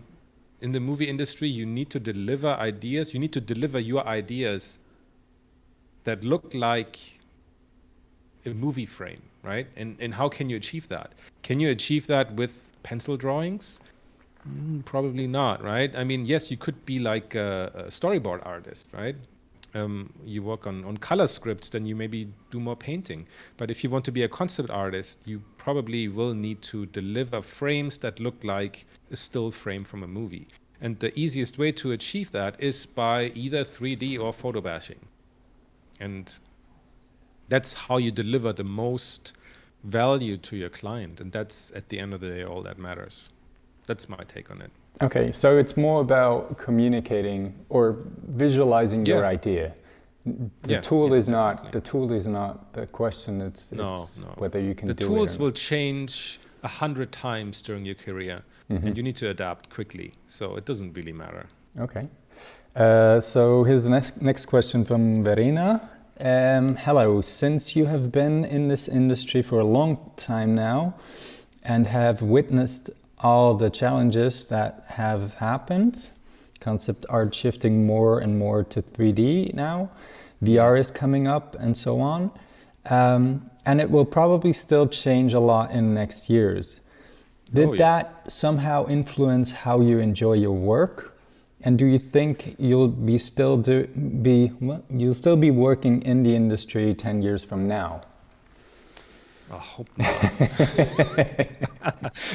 Speaker 1: the movie industry, you need to deliver ideas. You need to deliver your ideas that look like a movie frame, right? And how can you achieve that? Can you achieve that with pencil drawings? Probably not, right? I mean, yes, you could be like a storyboard artist, right? You work on color scripts, then you maybe do more painting. But if you want to be a concept artist, you probably will need to deliver frames that look like a still frame from a movie. And the easiest way to achieve that is by either 3D or photo bashing. And that's how you deliver the most value to your client. And that's, at the end of the day, all that matters. That's my take on it.
Speaker 2: Okay, so it's more about communicating or visualizing your idea. The tool is not the question. It's whether you can do it.
Speaker 1: The tools will change 100 times during your career, and you need to adapt quickly. So it doesn't really matter.
Speaker 2: Okay. So here's the next question from Verena. Hello, since you have been in this industry for a long time now and have witnessed all the challenges that have happened, concept art shifting more and more to 3D now, VR is coming up and so on. And it will probably still change a lot in next years. Did that somehow influence how you enjoy your work? And do you think you'll still be working in the industry 10 years from now?
Speaker 1: I hope not.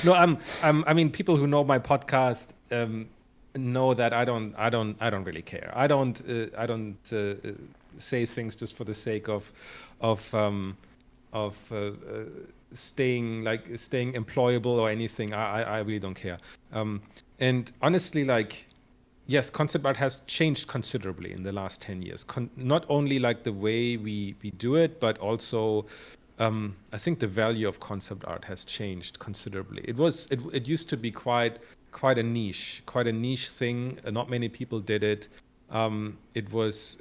Speaker 1: No, I mean, people who know my podcast know that I don't really care. I don't say things just for the sake of staying employable or anything. I really don't care. And honestly, like, yes, concept art has changed considerably in the last 10 years. Not only like the way we do it, but also I think the value of concept art has changed considerably. It used to be quite a niche thing. Not many people did it. It was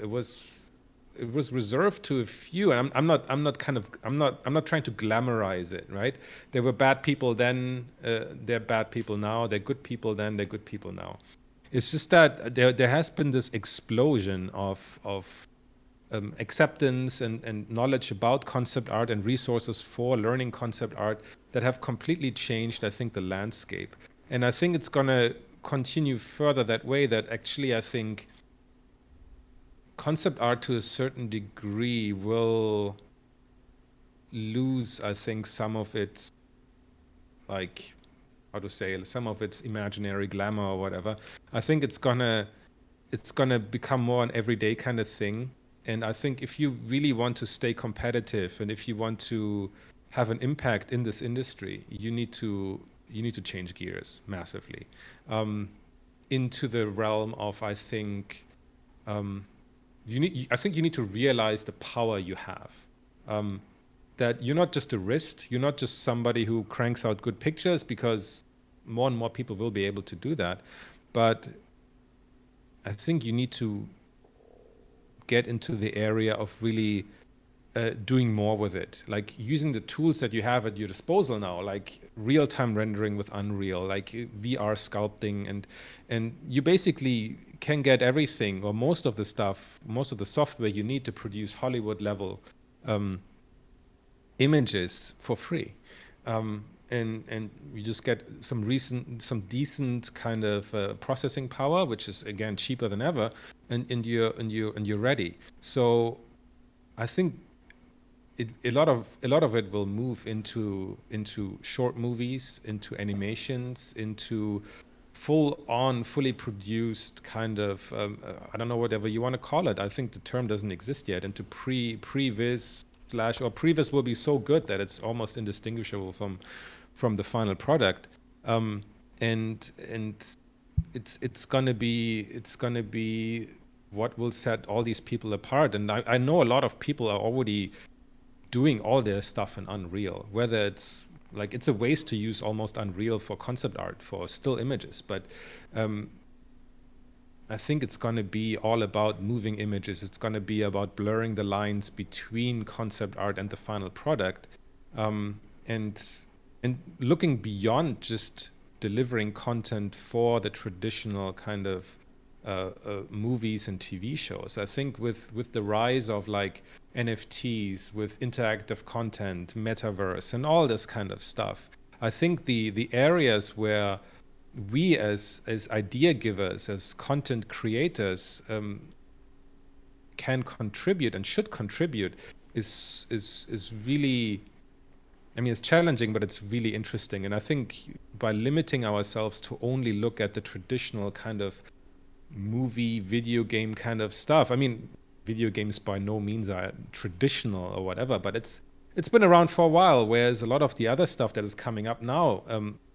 Speaker 1: reserved to a few, and I'm not trying to glamorize it, right? There were bad people then, they're bad people now. They're good people then, they're good people now. It's just that there has been this explosion of acceptance and knowledge about concept art and resources for learning concept art that have completely changed, I think, the landscape. And I think it's going to continue further that way, that actually I think concept art to a certain degree will lose, I think, some of its, like, how to say, some of its imaginary glamour or whatever. I think it's gonna become more an everyday kind of thing. And I think if you really want to stay competitive and if you want to have an impact in this industry, you need to change gears massively into the realm of, I think, you need to realize the power you have. That you're not just a wrist, you're not just somebody who cranks out good pictures, because more and more people will be able to do that. But I think you need to get into the area of really doing more with it, like using the tools that you have at your disposal now, like real-time rendering with Unreal, like VR sculpting, and you basically can get everything or most of the software you need to produce Hollywood level images for free. And you just get some decent kind of processing power, which is again cheaper than ever, and you're ready. So I think a lot of it will move into short movies, into animations, into fully produced kind of I don't know, whatever you want to call it. I think the term doesn't exist yet. Into previs or previs will be so good that it's almost indistinguishable from the final product, and it's gonna be what will set all these people apart. And I know a lot of people are already doing all their stuff in Unreal, whether it's like, it's a waste to use almost Unreal for concept art for still images, but I think it's going to be all about moving images. It's going to be about blurring the lines between concept art and the final product, and looking beyond just delivering content for the traditional kind of movies and TV shows. I think with the rise of like NFTs, with interactive content, metaverse, and all this kind of stuff, I think the areas where we as idea givers, as content creators, can contribute and should contribute is really, I mean, it's challenging, but it's really interesting. And I think by limiting ourselves to only look at the traditional kind of movie, video game kind of stuff. I mean, video games by no means are traditional or whatever, but it's been around for a while, whereas a lot of the other stuff that is coming up now,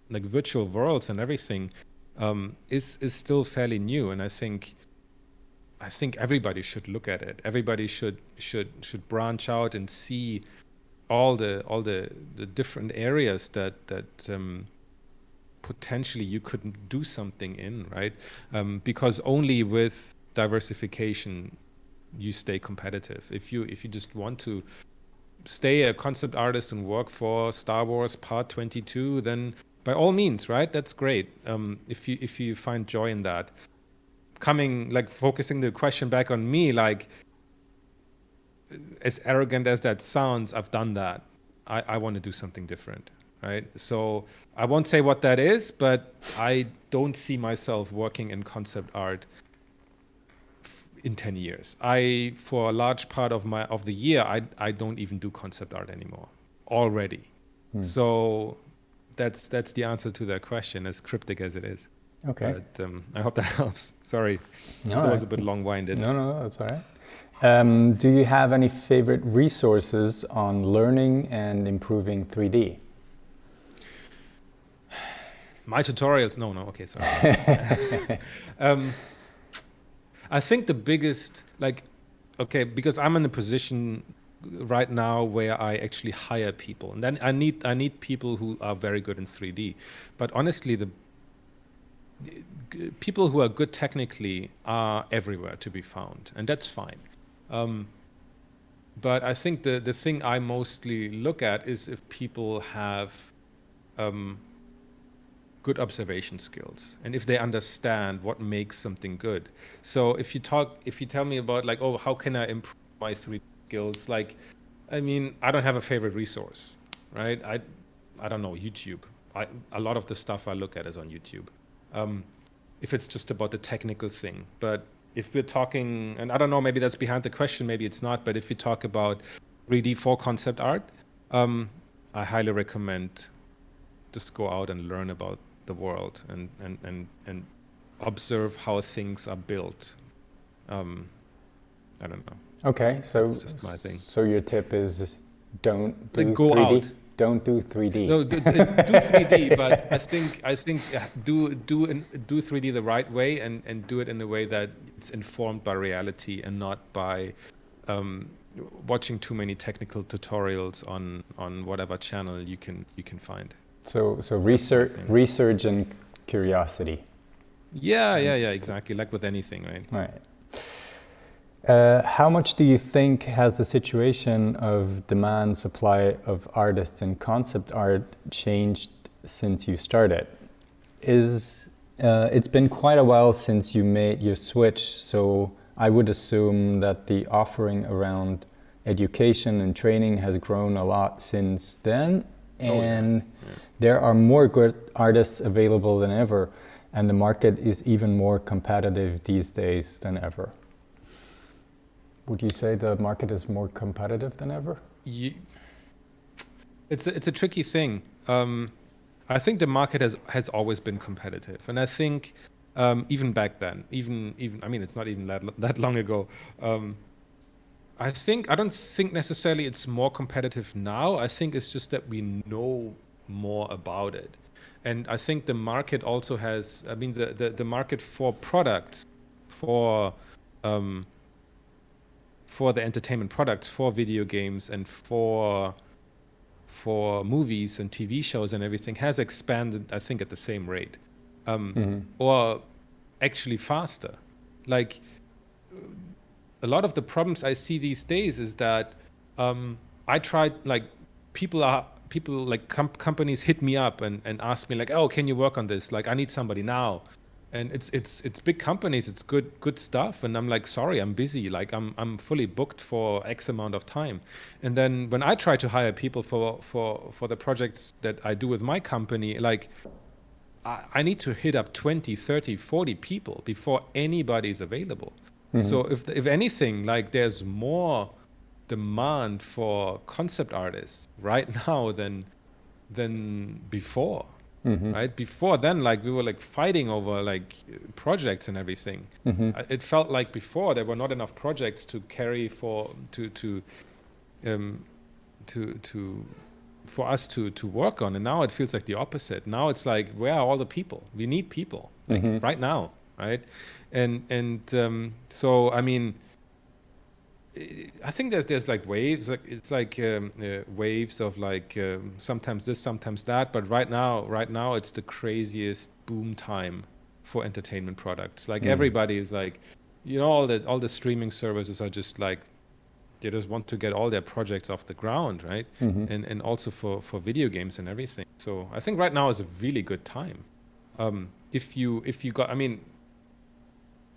Speaker 1: like virtual worlds and everything, is still fairly new. And I think everybody should look at it. Everybody should branch out and see all the different areas that potentially you could do something in, right? Because only with diversification you stay competitive. If you just want to stay a concept artist and work for Star Wars Part 22, then by all means, right? That's great. If you find joy in that. Focusing the question back on me, like, as arrogant as that sounds, I've done that. I want to do something different, right? So I won't say what that is, but I don't see myself working in concept art in 10 years. For a large part of the year, I don't even do concept art anymore already. So that's the answer to that question, as cryptic as it is.
Speaker 2: Okay.
Speaker 1: But I hope that helps. Sorry,
Speaker 2: No,
Speaker 1: that was a bit long-winded.
Speaker 2: No, that's all right. Do you have any favorite resources on learning and improving 3D?
Speaker 1: My tutorials? No. Okay, sorry. I think the biggest, because I'm in a position right now where I actually hire people, and then I need people who are very good in 3D. But honestly, the people who are good technically are everywhere to be found, and that's fine. But I think the thing I mostly look at is if people have good observation skills, and if they understand what makes something good. So if you tell me about like, oh, how can I improve my 3D skills? Like, I mean, I don't have a favorite resource, right? I don't know, YouTube. A lot of the stuff I look at is on YouTube. If it's just about the technical thing. But if we're talking, and I don't know, maybe that's behind the question, maybe it's not, but if we talk about 3D for concept art, I highly recommend just go out and learn about the world and observe how things are built. I don't know.
Speaker 2: Okay, so
Speaker 1: that's just my thing.
Speaker 2: So your tip is don't do
Speaker 1: go
Speaker 2: 3D.
Speaker 1: Out.
Speaker 2: Don't do 3D.
Speaker 1: No, do 3D, but I think do 3D the right way and do it in a way that it's informed by reality and not by watching too many technical tutorials on whatever channel you can find.
Speaker 2: So research and curiosity.
Speaker 1: Yeah, exactly. Like with anything, right?
Speaker 2: Right. How much do you think has the situation of demand supply of artists in concept art changed since you started? It's been quite a while since you made your switch, so I would assume that the offering around education and training has grown a lot since then, and there are more good artists available than ever, and the market is even more competitive these days than ever. Would you say the market is more competitive than ever?
Speaker 1: It's a tricky thing. I think the market has always been competitive, and I think even back then, even I mean, it's not even that long ago. I don't think necessarily it's more competitive now. I think it's just that we know more about it, and I think the market also has. I mean, the market for products, for the entertainment products, for video games and for movies and TV shows and everything has expanded, I think, at the same rate, or actually faster. Like a lot of the problems I see these days is that I tried, like companies hit me up and ask me like, oh, can you work on this? Like, I need somebody now. And it's big companies, it's good stuff, and I'm like, sorry, I'm busy. Like I'm fully booked for X amount of time. And then when I try to hire people for the projects that I do with my company, like I need to hit up 20, 30, 40 people before anybody is available. So if anything, like there's more demand for concept artists right now than before. Right before then, like we were like fighting over like projects and everything. It felt like before there were not enough projects to carry for us to work on, and now it feels like the opposite. Now it's like, where are all the people? We need people like right now, right? And so I mean, I think there's like waves, like it's like waves of like sometimes this, sometimes that. But right now it's the craziest boom time for entertainment products. Like everybody is like, you know, all the streaming services are just like, they just want to get all their projects off the ground, right? And also for video games and everything. So I think right now is a really good time. If you got, I mean,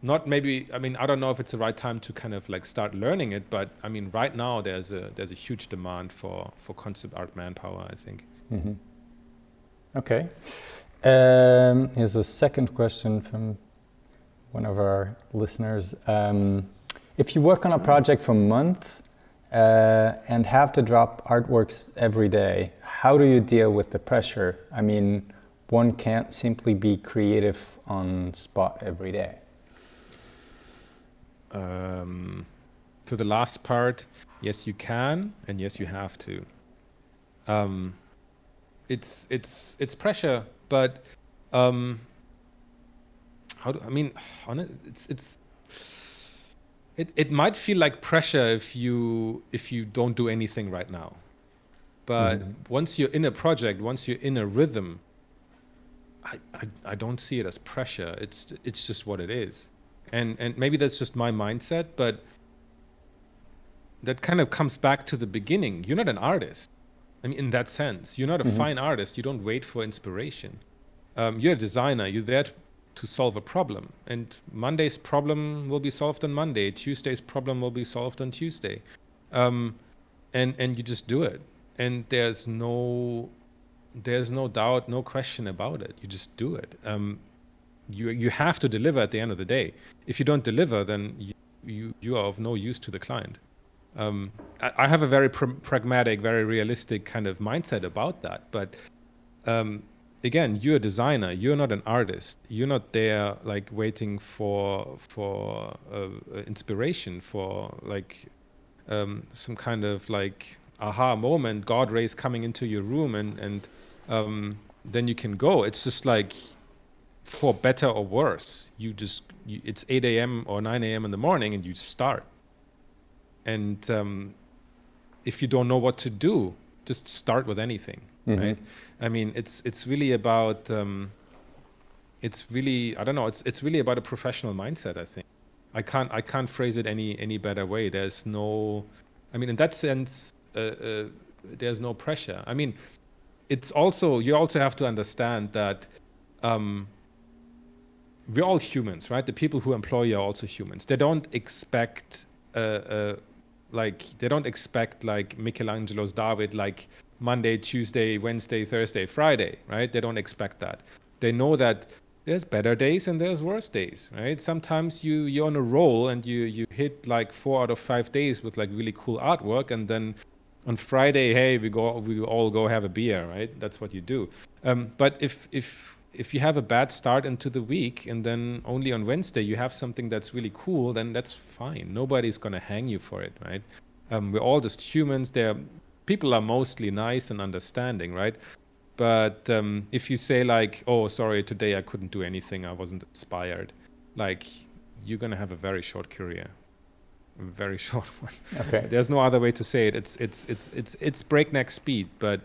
Speaker 1: not maybe, I mean, I don't know if it's the right time to kind of like start learning it, but I mean, right now there's a huge demand for concept art manpower, I think.
Speaker 2: Mm-hmm. Okay. Here's a second question from one of our listeners. If you work on a project for a month and have to drop artworks every day, how do you deal with the pressure? I mean, one can't simply be creative on spot every day.
Speaker 1: To the last part, yes, you can, and yes, you have to. It's pressure, but how do I mean? It might feel like pressure if you don't do anything right now, but once you're in a project, once you're in a rhythm, I don't see it as pressure. It's just what it is. And maybe that's just my mindset, but that kind of comes back to the beginning. You're not an artist. I mean, in that sense, you're not a fine artist. You don't wait for inspiration. You're a designer. You're there to solve a problem. And Monday's problem will be solved on Monday. Tuesday's problem will be solved on Tuesday. And you just do it. And there's no doubt, no question about it. You just do it. You have to deliver at the end of the day. If you don't deliver, then you are of no use to the client. I have a very pragmatic, very realistic kind of mindset about that. But again, you're a designer. You're not an artist. You're not there like waiting for inspiration, for like some kind of like aha moment, God rays coming into your room, and then you can go. It's just like, for better or worse, it's 8 a.m. or 9 a.m. in the morning and you start. And if you don't know what to do, just start with anything, right? I mean, it's really about, it's really about a professional mindset, I think. I can't phrase it any better way. There's no, I mean, in that sense, there's no pressure. I mean, you also have to understand that we're all humans, right? The people who employ you are also humans. They don't expect like Michelangelo's David, like Monday, Tuesday, Wednesday, Thursday, Friday, right? They don't expect that. They know that there's better days and there's worse days, right? Sometimes you're on a roll and you hit like 4 out of 5 days with like really cool artwork, and then on Friday, hey, we all go have a beer, right? That's what you do. But if you have a bad start into the week and then only on Wednesday you have something that's really cool, then that's fine. Nobody's going to hang you for it, right? We're all just humans. People are mostly nice and understanding, right? But if you say like, oh, sorry, today I couldn't do anything, I wasn't inspired, like, you're going to have a very short career. A very short one.
Speaker 2: Okay.
Speaker 1: There's no other way to say it. It's breakneck speed, but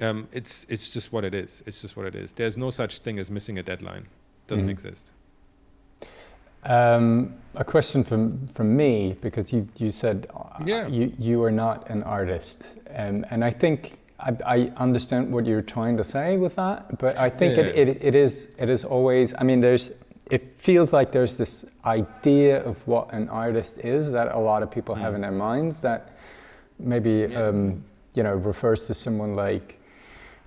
Speaker 1: it's just what it is. It's just what it is. There's no such thing as missing a deadline. Doesn't exist.
Speaker 2: A question from me, because you said you are not an artist, and I think I understand what you're trying to say with that, but I think it is always, I mean, it feels like there's this idea of what an artist is that a lot of people have in their minds, that maybe refers to someone like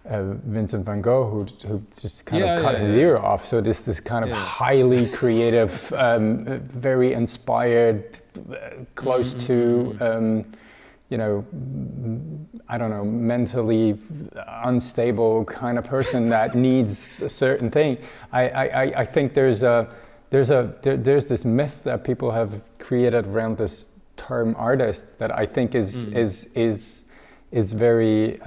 Speaker 2: Vincent van Gogh, who just kind of cut his ear off. So this kind of highly creative, very inspired, close to I don't know, mentally unstable kind of person that needs a certain thing. I think there's this myth that people have created around this term artist that I think is very.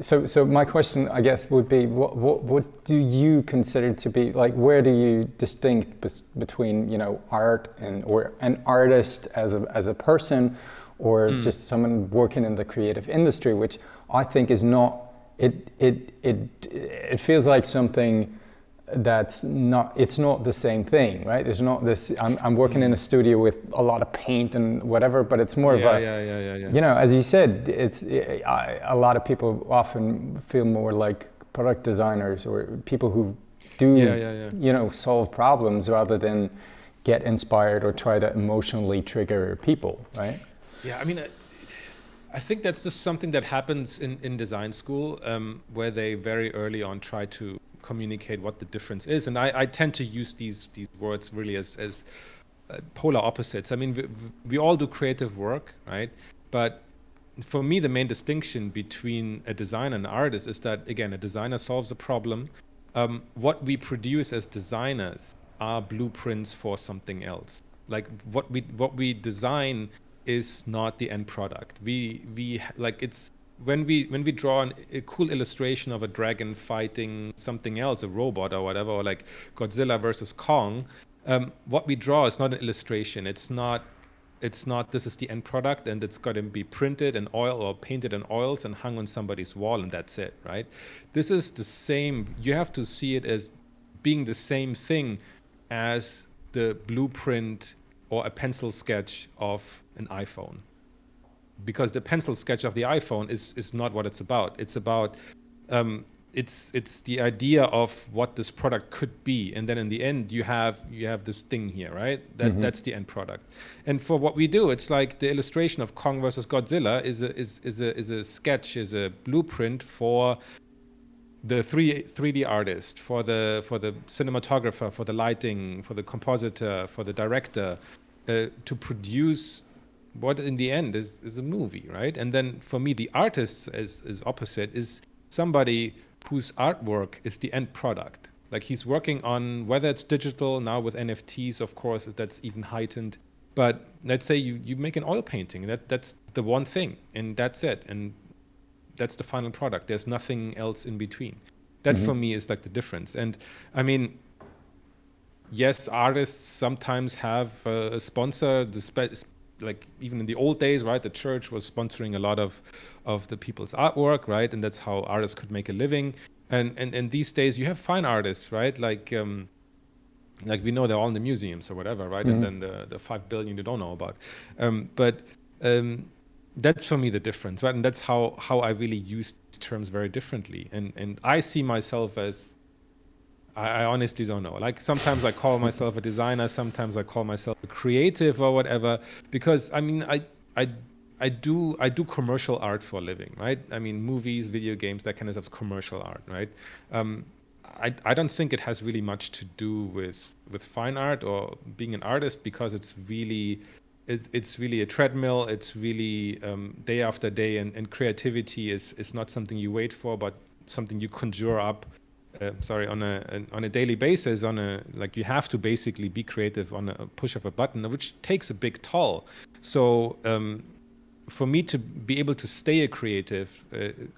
Speaker 2: So my question, I guess, would be, what do you consider to be, like, where do you distinct between art or an artist as a person, or just someone working in the creative industry, which I think is not. It feels like something that's not. It's not the same thing, right? It's not this. I'm working in a studio with a lot of paint and whatever, but it's more of a. As you said, a lot of people often feel more like product designers or people who do,
Speaker 1: Yeah.
Speaker 2: you know, solve problems rather than get inspired or try to emotionally trigger people, right?
Speaker 1: Yeah, I mean, I think that's just something that happens in design school, where they very early on try to communicate what the difference is. And I tend to use these words really as polar opposites. I mean, we all do creative work, right? But for me, the main distinction between a designer and an artist is that, again, a designer solves a problem. What we produce as designers are blueprints for something else. Like what we design is not the end product. We like it's when we draw a cool illustration of a dragon fighting something else, a robot or whatever, or like Godzilla versus Kong. What we draw is not an illustration. It's not this is the end product and it's got to be printed in oil or painted in oils and hung on somebody's wall and that's it, right? This is the same. You have to see it as being the same thing as the blueprint or a pencil sketch of an iPhone. Because the pencil sketch of the iPhone is not what it's about. It's about it's the idea of what this product could be, and then in the end you have this thing here, right? That's the end product. And for what we do, it's like the illustration of Kong versus Godzilla is a sketch, is a blueprint for the 3D artist, for the cinematographer, for the lighting, for the compositor, for the director, to produce what in the end is a movie, right? And then for me, the artist is opposite, is somebody whose artwork is the end product. Like he's working on, whether it's digital, now with NFTs, of course, that's even heightened. But let's say you make an oil painting, that's the one thing, and that's it. And that's the final product. There's nothing else in between. That for me is like the difference. And I mean, yes, artists sometimes have a sponsor, like even in the old days, right? The church was sponsoring a lot of the people's artwork, right? And that's how artists could make a living. And these days you have fine artists, right? Like we know they're all in the museums or whatever, right? And then the 5 billion you don't know about. But that's for me the difference, right? And that's how I really use these terms very differently. And I see myself as, I honestly don't know. Like sometimes I call myself a designer, sometimes I call myself a creative or whatever, because I mean, I do commercial art for a living, right? I mean, movies, video games, that kind of stuff's commercial art, right? I don't think it has really much to do with fine art or being an artist, because it's really a treadmill. It's really day after day, and creativity is not something you wait for, but something you conjure up. On a daily basis, like you have to basically be creative on a push of a button, which takes a big toll. So for me to be able to stay a creative,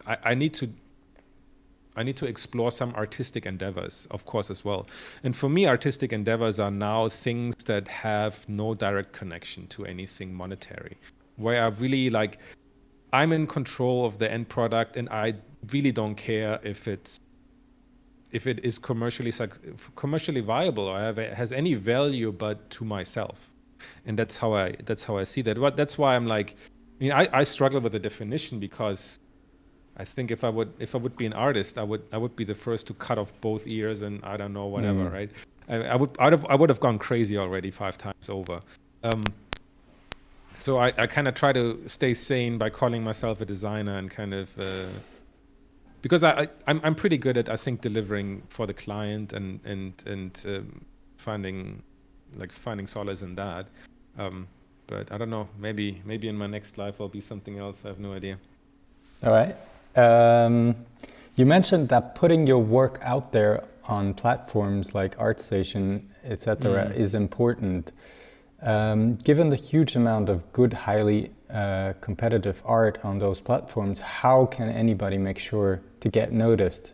Speaker 1: I need to explore some artistic endeavors, of course, as well. And for me, artistic endeavors are now things that have no direct connection to anything monetary, where I really like, I'm in control of the end product, and I really don't care if it is commercially viable or has any value but to myself. And that's how I see that. But that's why I'm like, I mean, I struggle with the definition, because I think if I would be an artist, I would be the first to cut off both ears and I don't know, whatever, right? I would have gone crazy already 5 times over. So I kind of try to stay sane by calling myself a designer, and kind of because I'm pretty good at, I think, delivering for the client and finding solace in that. But I don't know, maybe in my next life I'll be something else. I have no idea.
Speaker 2: All right. You mentioned that putting your work out there on platforms like ArtStation, etc., is important. Given the huge amount of good, highly competitive art on those platforms, how can anybody make sure to get noticed?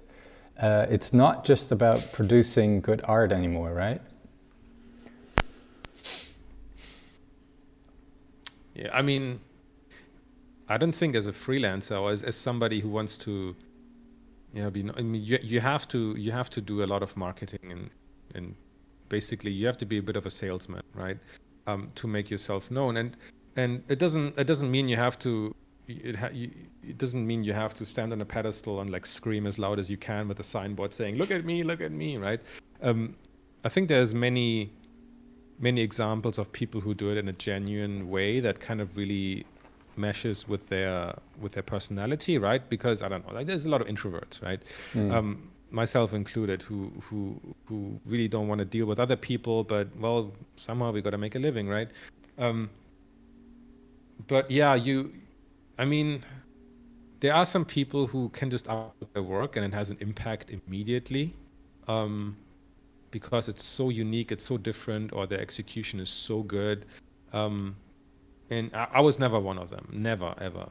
Speaker 2: It's not just about producing good art anymore, right?
Speaker 1: Yeah, I mean, I don't think as a freelancer or as somebody who wants to, I mean, you have to do a lot of marketing, and basically you have to be a bit of a salesman, right? To make yourself known, and it doesn't mean you have to it doesn't mean you have to stand on a pedestal and like scream as loud as you can with a signboard saying, look at me, right? I think there's many examples of people who do it in a genuine way that kind of really meshes with their personality, right? Because I don't know, like there's a lot of introverts, right? Myself included, who really don't want to deal with other people, but well, somehow we got to make a living, right? But yeah, I mean, there are some people who can just output their work and it has an impact immediately, because it's so unique, it's so different, or their execution is so good. And I was never one of them, never, ever.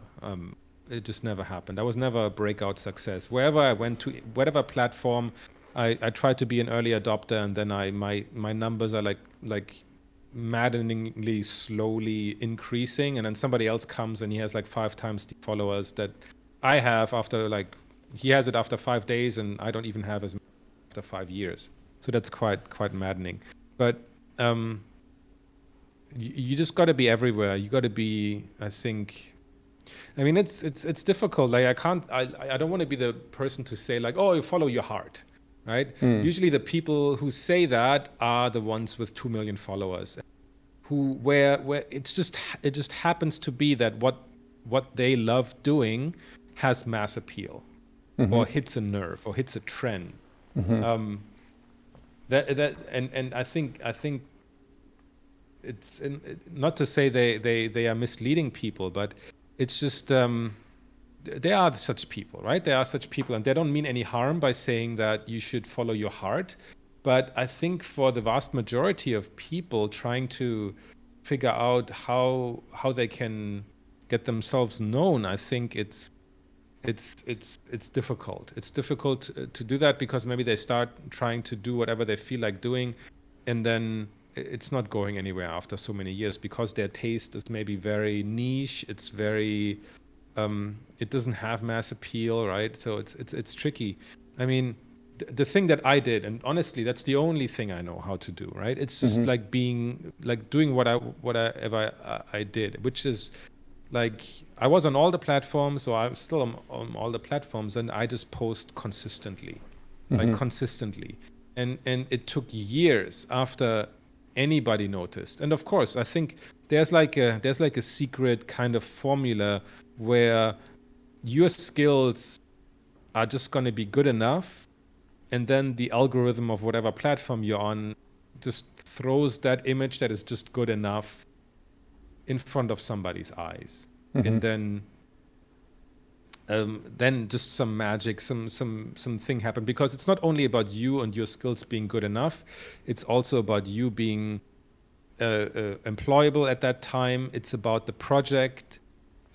Speaker 1: It just never happened. I was never a breakout success. Wherever I went to, whatever platform, I tried to be an early adopter, and then my numbers are like maddeningly slowly increasing, and then somebody else comes and he has like 5 times the followers that I have after like he has it after 5 days, and I don't even have as many after 5 years. So that's quite maddening. But you just got to be everywhere. You got to be, I think. I mean, it's difficult. Like I don't want to be the person to say like, oh, you follow your heart, right? Usually the people who say that are the ones with 2 million followers, where it just happens to be that what they love doing has mass appeal, or hits a nerve, or hits a trend. And I think it's not to say they are misleading people, but it's just there are such people, right? There are such people, and they don't mean any harm by saying that you should follow your heart. But I think for the vast majority of people trying to figure out how they can get themselves known, I think it's difficult. It's difficult to do that because maybe they start trying to do whatever they feel like doing, and then it's not going anywhere after so many years because their taste is maybe very niche. It's very it doesn't have mass appeal, right? So it's tricky. I mean, the thing that I did, and honestly, that's the only thing I know how to do, right? It's just like doing whatever I did, which is like I was on all the platforms, so I'm still on all the platforms, and I just post consistently, like consistently, and it took years after anybody noticed. And of course, I think there's like a secret kind of formula where your skills are just going to be good enough, and then the algorithm of whatever platform you're on just throws that image that is just good enough in front of somebody's eyes, and then just some magic, something happened, because it's not only about you and your skills being good enough, it's also about you being employable at that time. It's about the project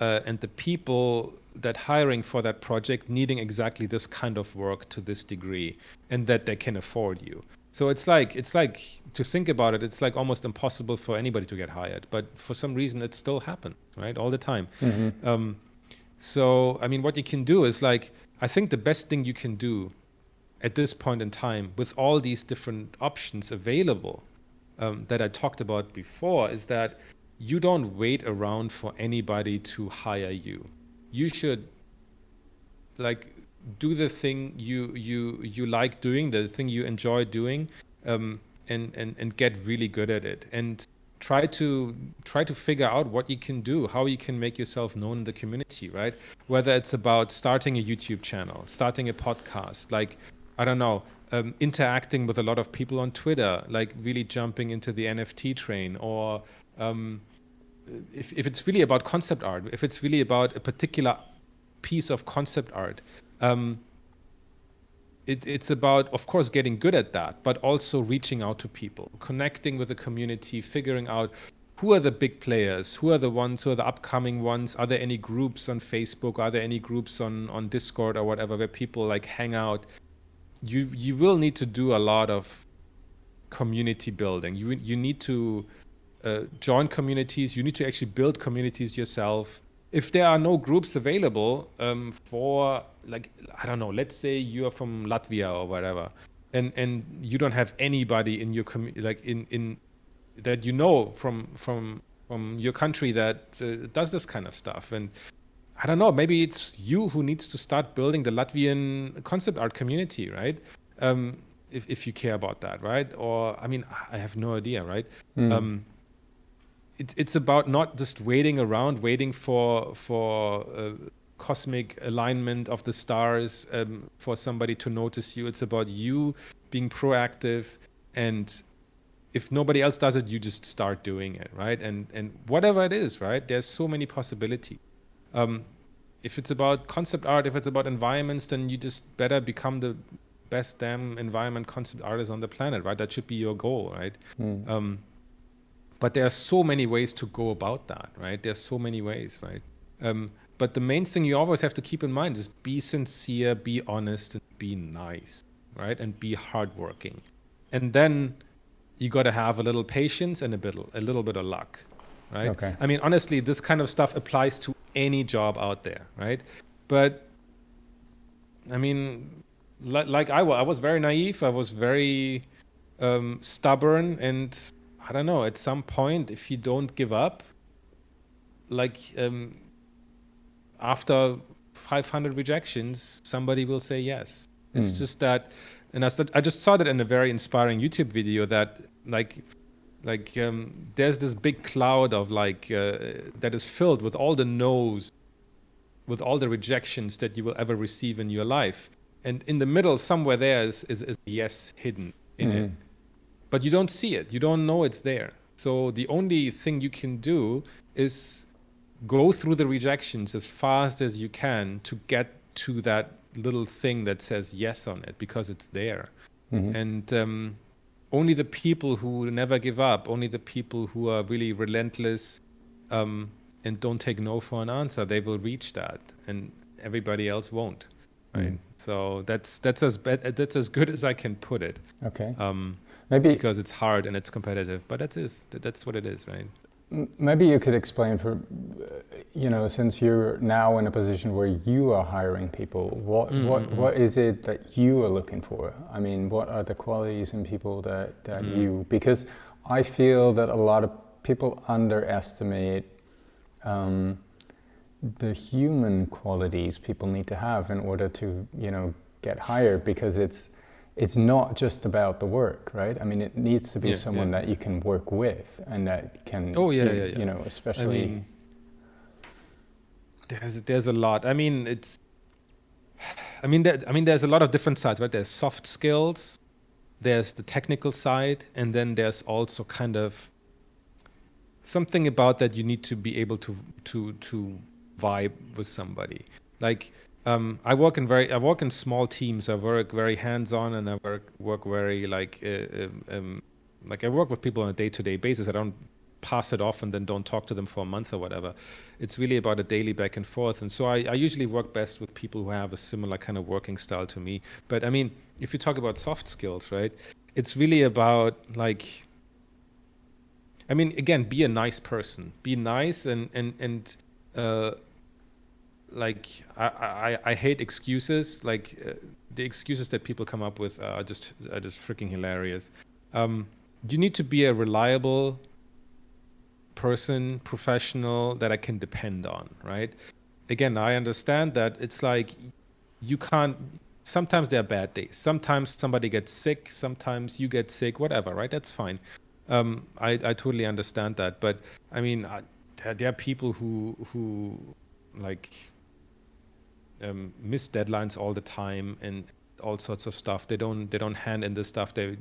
Speaker 1: and the people that hiring for that project needing exactly this kind of work to this degree, and that they can afford you. So it's like to think about it, it's like almost impossible for anybody to get hired, but for some reason it still happens, right, all the time. So I mean, what you can do is like, I think the best thing you can do at this point in time with all these different options available that I talked about before is that you don't wait around for anybody to hire you. You should like do the thing you like doing, the thing you enjoy doing, and get really good at it, and try to figure out what you can do, how you can make yourself known in the community, right? Whether it's about starting a YouTube channel, starting a podcast, like, I don't know, interacting with a lot of people on Twitter, like really jumping into the NFT train, or if it's really about concept art, if it's really about a particular piece of concept art, it's about, of course, getting good at that, but also reaching out to people, connecting with the community, figuring out who are the big players, who are the ones, who are the upcoming ones. Are there any groups on Facebook? Are there any groups on Discord or whatever where people like hang out? You will need to do a lot of community building. You need to join communities. You need to actually build communities yourself. If there are no groups available for, like, I don't know, let's say you are from Latvia or whatever, and you don't have anybody in your community, like in that you know from your country that does this kind of stuff, and I don't know, maybe it's you who needs to start building the Latvian concept art community, right? If you care about that, right? Or, I mean, I have no idea, right? It's about not just waiting around, waiting for cosmic alignment of the stars, for somebody to notice you. It's about you being proactive, and if nobody else does it, you just start doing it, right? And whatever it is, right? There's so many possibilities. If it's about concept art, if it's about environments, then you just better become the best damn environment concept artist on the planet, right? That should be your goal, right? But there are so many ways to go about that, right? There's so many ways, right? But the main thing you always have to keep in mind is be sincere, be honest, and be nice, right? And be hardworking. And then you got to have a little patience and a little bit of luck, right?
Speaker 2: Okay.
Speaker 1: I mean, honestly, this kind of stuff applies to any job out there, right? But I mean, like I was very naive. I was very stubborn, and I don't know. At some point, if you don't give up, like after 500 rejections, somebody will say yes. It's just that, and I just saw that in a very inspiring YouTube video that there's this big cloud of that is filled with all the no's, with all the rejections that you will ever receive in your life, and in the middle somewhere there is yes hidden in it, but you don't see it, you don't know it's there. So the only thing you can do is go through the rejections as fast as you can to get to that little thing that says yes on it, because it's there. And only the people who never give up, only the people who are really relentless and don't take no for an answer, they will reach that, and everybody else won't, right? So that's as good as I can put it.
Speaker 2: Okay.
Speaker 1: Maybe because it's hard and it's competitive, but that's what it is, right?
Speaker 2: Maybe you could explain for, since you're now in a position where you are hiring people, what is it that you are looking for? I mean, what are the qualities in people that you, because I feel that a lot of people underestimate the human qualities people need to have in order to, get hired, because it's not just about the work, right? I mean, it needs to be someone that you can work with and that can, especially.
Speaker 1: I mean, there's a lot. I mean, there's a lot of different sides, right? There's soft skills, there's the technical side, and then there's also kind of something about that you need to be able to vibe with somebody. Like, I work in small teams. I work very hands-on, and I work very like I work with people on a day-to-day basis. I don't pass it off and then don't talk to them for a month or whatever. It's really about a daily back and forth. And so I usually work best with people who have a similar kind of working style to me. But I mean, if you talk about soft skills, right? It's really about again, be a nice person. Be nice and I hate excuses. The excuses that people come up with are just freaking hilarious. You need to be a reliable person, professional that I can depend on, right? Again, I understand that it's like you can't. Sometimes there are bad days. Sometimes somebody gets sick. Sometimes you get sick. Whatever, right? That's fine. I totally understand that. But I mean, there are people who miss deadlines all the time and all sorts of stuff. They don't hand in the stuff. That's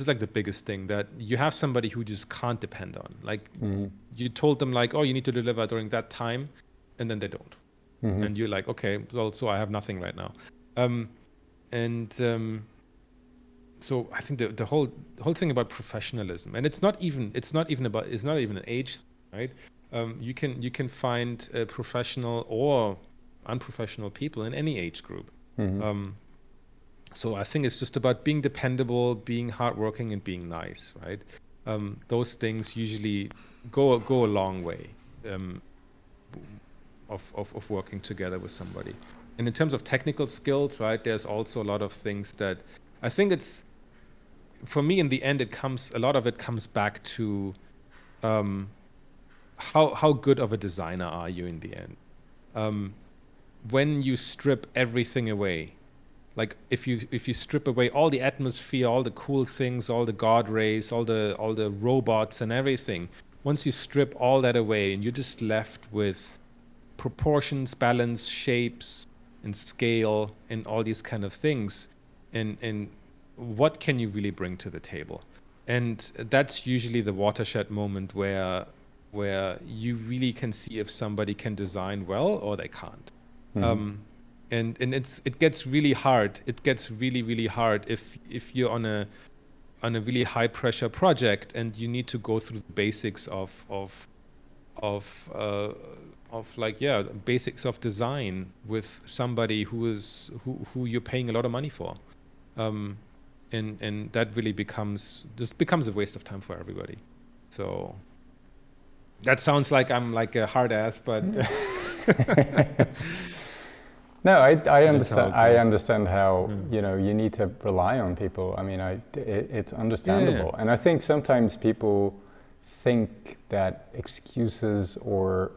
Speaker 1: like the biggest thing, that you have somebody who just can't depend on. Like you told them you need to deliver during that time, and then they don't. And you're like, okay, well, so I have nothing right now. So I think the whole thing about professionalism, and it's not even an age, right? You can find professional or unprofessional people in any age group. So I think it's just about being dependable, being hardworking, and being nice, right? Those things usually go a long way of working together with somebody. And in terms of technical skills, right, there's also a lot of things that I think it's, for me, in the end, a lot of it comes back to how good of a designer are you in the end? When you strip everything away, like if you strip away all the atmosphere, all the cool things, all the god rays, all the robots and everything, once you strip all that away and you're just left with proportions, balance, shapes, and scale, and all these kind of things, and what can you really bring to the table? And that's usually the watershed moment where you really can see if somebody can design well or they can't. And it gets really hard. It gets really hard if you're on a really high pressure project and you need to go through the basics of basics of design with somebody who you're paying a lot of money for. And that really becomes a waste of time for everybody. So that sounds like I'm like a hard ass, but
Speaker 2: no, I understand. I understand how you need to rely on people. I mean, it's understandable, and I think sometimes people think that excuses or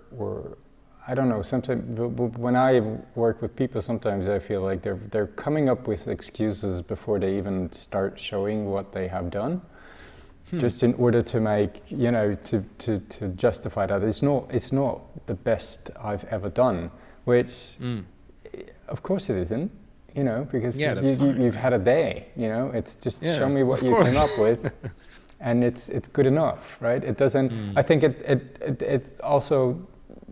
Speaker 2: I don't know. Sometimes when I work with people, sometimes I feel like they're coming up with excuses before they even start showing what they have done, just in order to make to justify that it's not the best I've ever done, which of course it isn't, because you've had a day, it's just show me what you came up with. And it's good enough, right? It doesn't. I think it's also,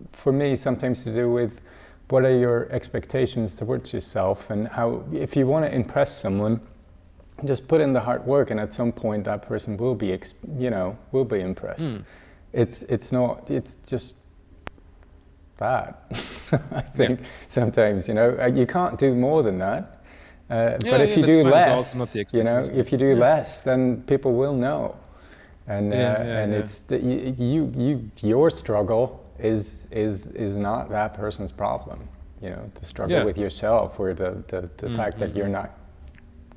Speaker 2: for me, sometimes to do with what are your expectations towards yourself, and how, if you want to impress someone, just put in the hard work, and at some point that person will be impressed. It's not. It's just that. I think sometimes you can't do more than that. But if you do less, if you do less, then people will know, and it's your struggle is not that person's problem. The struggle with yourself, or the fact that you're not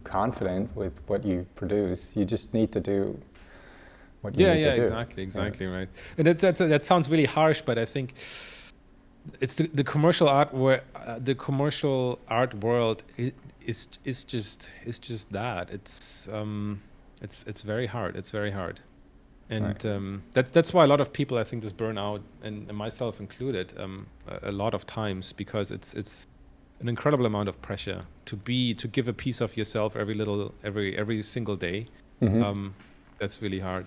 Speaker 2: confident with what you produce. You just need to do what you need to do.
Speaker 1: Exactly right. And that sounds really harsh, but I think it's the commercial art where the commercial art world. It's just that it's very hard. It's very hard, and that's why a lot of people, I think, just burn out, and myself included, a lot of times, because it's an incredible amount of pressure to give a piece of yourself every single day. That's really hard.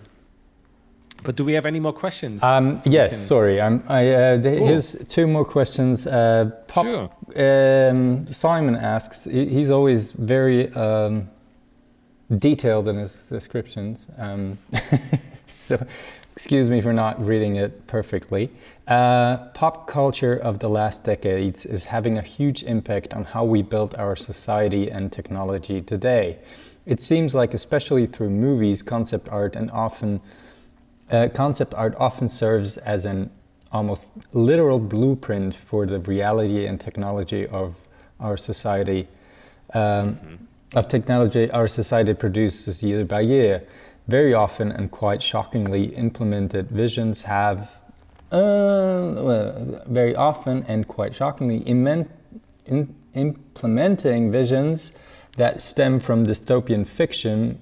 Speaker 1: But do we have any more questions?
Speaker 2: Yes, sorry. Here's two more questions.
Speaker 1: Sure.
Speaker 2: Simon asks, he's always very detailed in his descriptions. So excuse me for not reading it perfectly. Pop culture of the last decades is having a huge impact on how we build our society and technology today. It seems like, especially through movies, concept art often serves as an almost literal blueprint for the reality and technology of our society, our society produces year by year. Very often and quite shockingly implemented visions have, implementing visions that stem from dystopian fiction.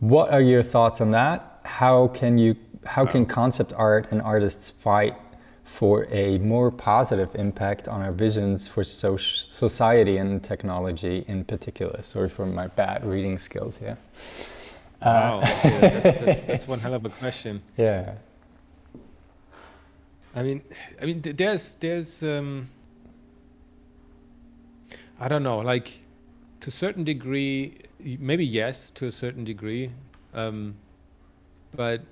Speaker 2: What are your thoughts on that? How can concept art and artists fight for a more positive impact on our visions for society and technology in particular? Sorry for my bad reading skills here.
Speaker 1: Wow, that's one hell of a question.
Speaker 2: Yeah.
Speaker 1: I mean, there's I don't know, like, to a certain degree, maybe yes, to a certain degree, but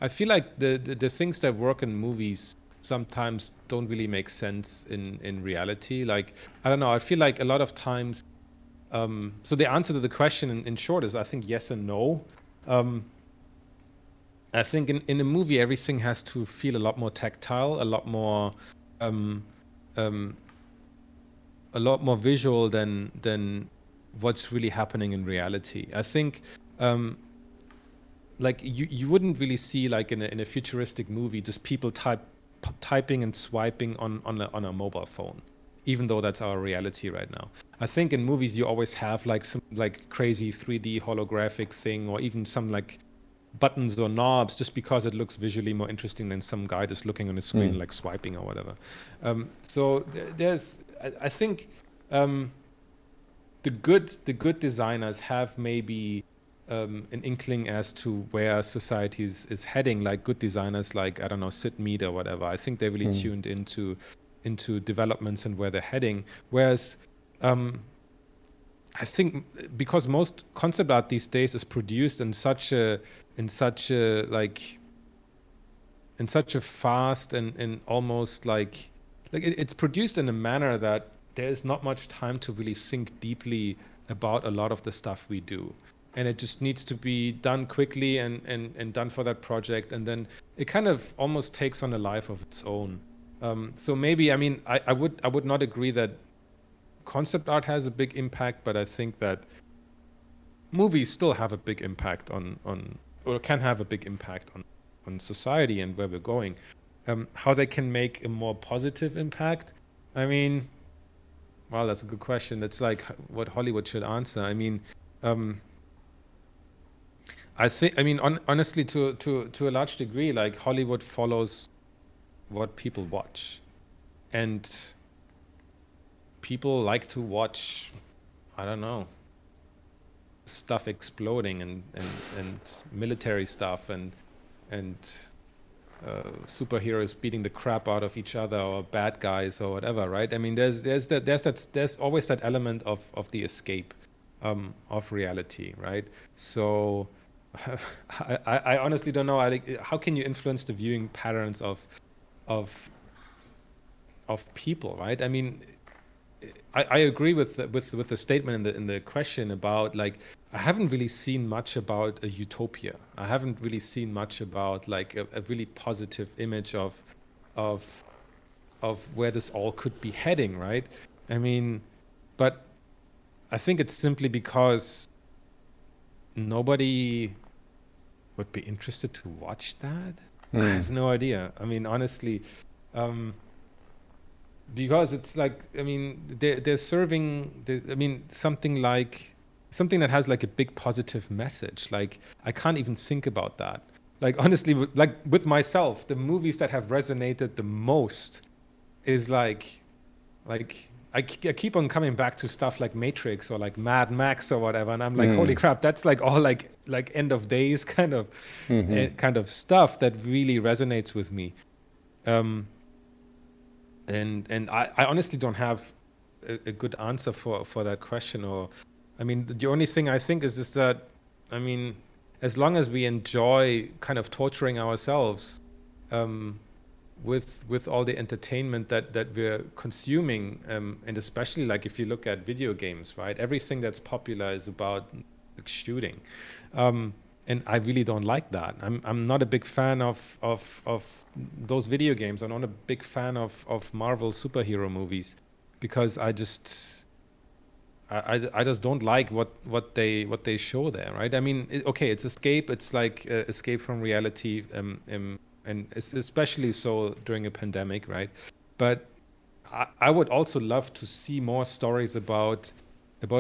Speaker 1: I feel like the things that work in movies sometimes don't really make sense in reality. Like, I don't know, I feel like a lot of times, so the answer to the question in short is, I think, yes and no. I think in a movie, everything has to feel a lot more tactile, a lot more visual than what's really happening in reality. I think like you wouldn't really see like in a futuristic movie just people typing and swiping on a mobile phone, even though that's our reality right now. I think in movies you always have like some like crazy 3D holographic thing, or even some like buttons or knobs, just because it looks visually more interesting than some guy just looking on a screen like swiping or whatever. So there's I think the good designers have maybe an inkling as to where society is heading. Like good designers like, I don't know, Sid Mead or whatever, I think they're really tuned into developments and where they're heading. Whereas I think because most concept art these days is produced in such a fast and almost like it's produced in a manner that there is not much time to really think deeply about a lot of the stuff we do. And it just needs to be done quickly and done for that project. And then it kind of almost takes on a life of its own. So maybe, I mean, I would not agree that concept art has a big impact, but I think that movies still have a big impact on or can have a big impact on society and where we're going. How they can make a more positive impact, I mean, well, that's a good question. That's like what Hollywood should answer. I mean, I think, I mean, honestly, to a large degree, like Hollywood follows what people watch, and people like to watch, I don't know, stuff exploding and military stuff and superheroes beating the crap out of each other, or bad guys or whatever, right? I mean, there's always that element of the escape of reality, right? So I honestly don't know. How can you influence the viewing patterns of people, right? I mean, I agree with the statement in the question about, like, I haven't really seen much about a utopia. I haven't really seen much about like a really positive image of where this all could be heading, right? I mean, but I think it's simply because nobody would be interested to watch that. I have no idea. I mean, honestly, because it's like, I mean, they're serving, I mean, something that has like a big positive message. Like, I can't even think about that. Like, honestly, like with myself, the movies that have resonated the most is like I keep on coming back to stuff like Matrix or like Mad Max or whatever, and I'm like, holy crap, that's like all like end of days kind of stuff that really resonates with me. And I honestly don't have a good answer for that question. Or, I mean, the only thing I think is just that, I mean, as long as we enjoy kind of torturing ourselves with all the entertainment that we're consuming, and especially like if you look at video games, right? Everything that's popular is about like, shooting. And I really don't like that. I'm not a big fan of those video games. I'm not a big fan of Marvel superhero movies, because I just don't like what they show there, right? I mean, okay, it's escape. It's like escape from reality, and it's especially so during a pandemic, right? But I would also love to see more stories about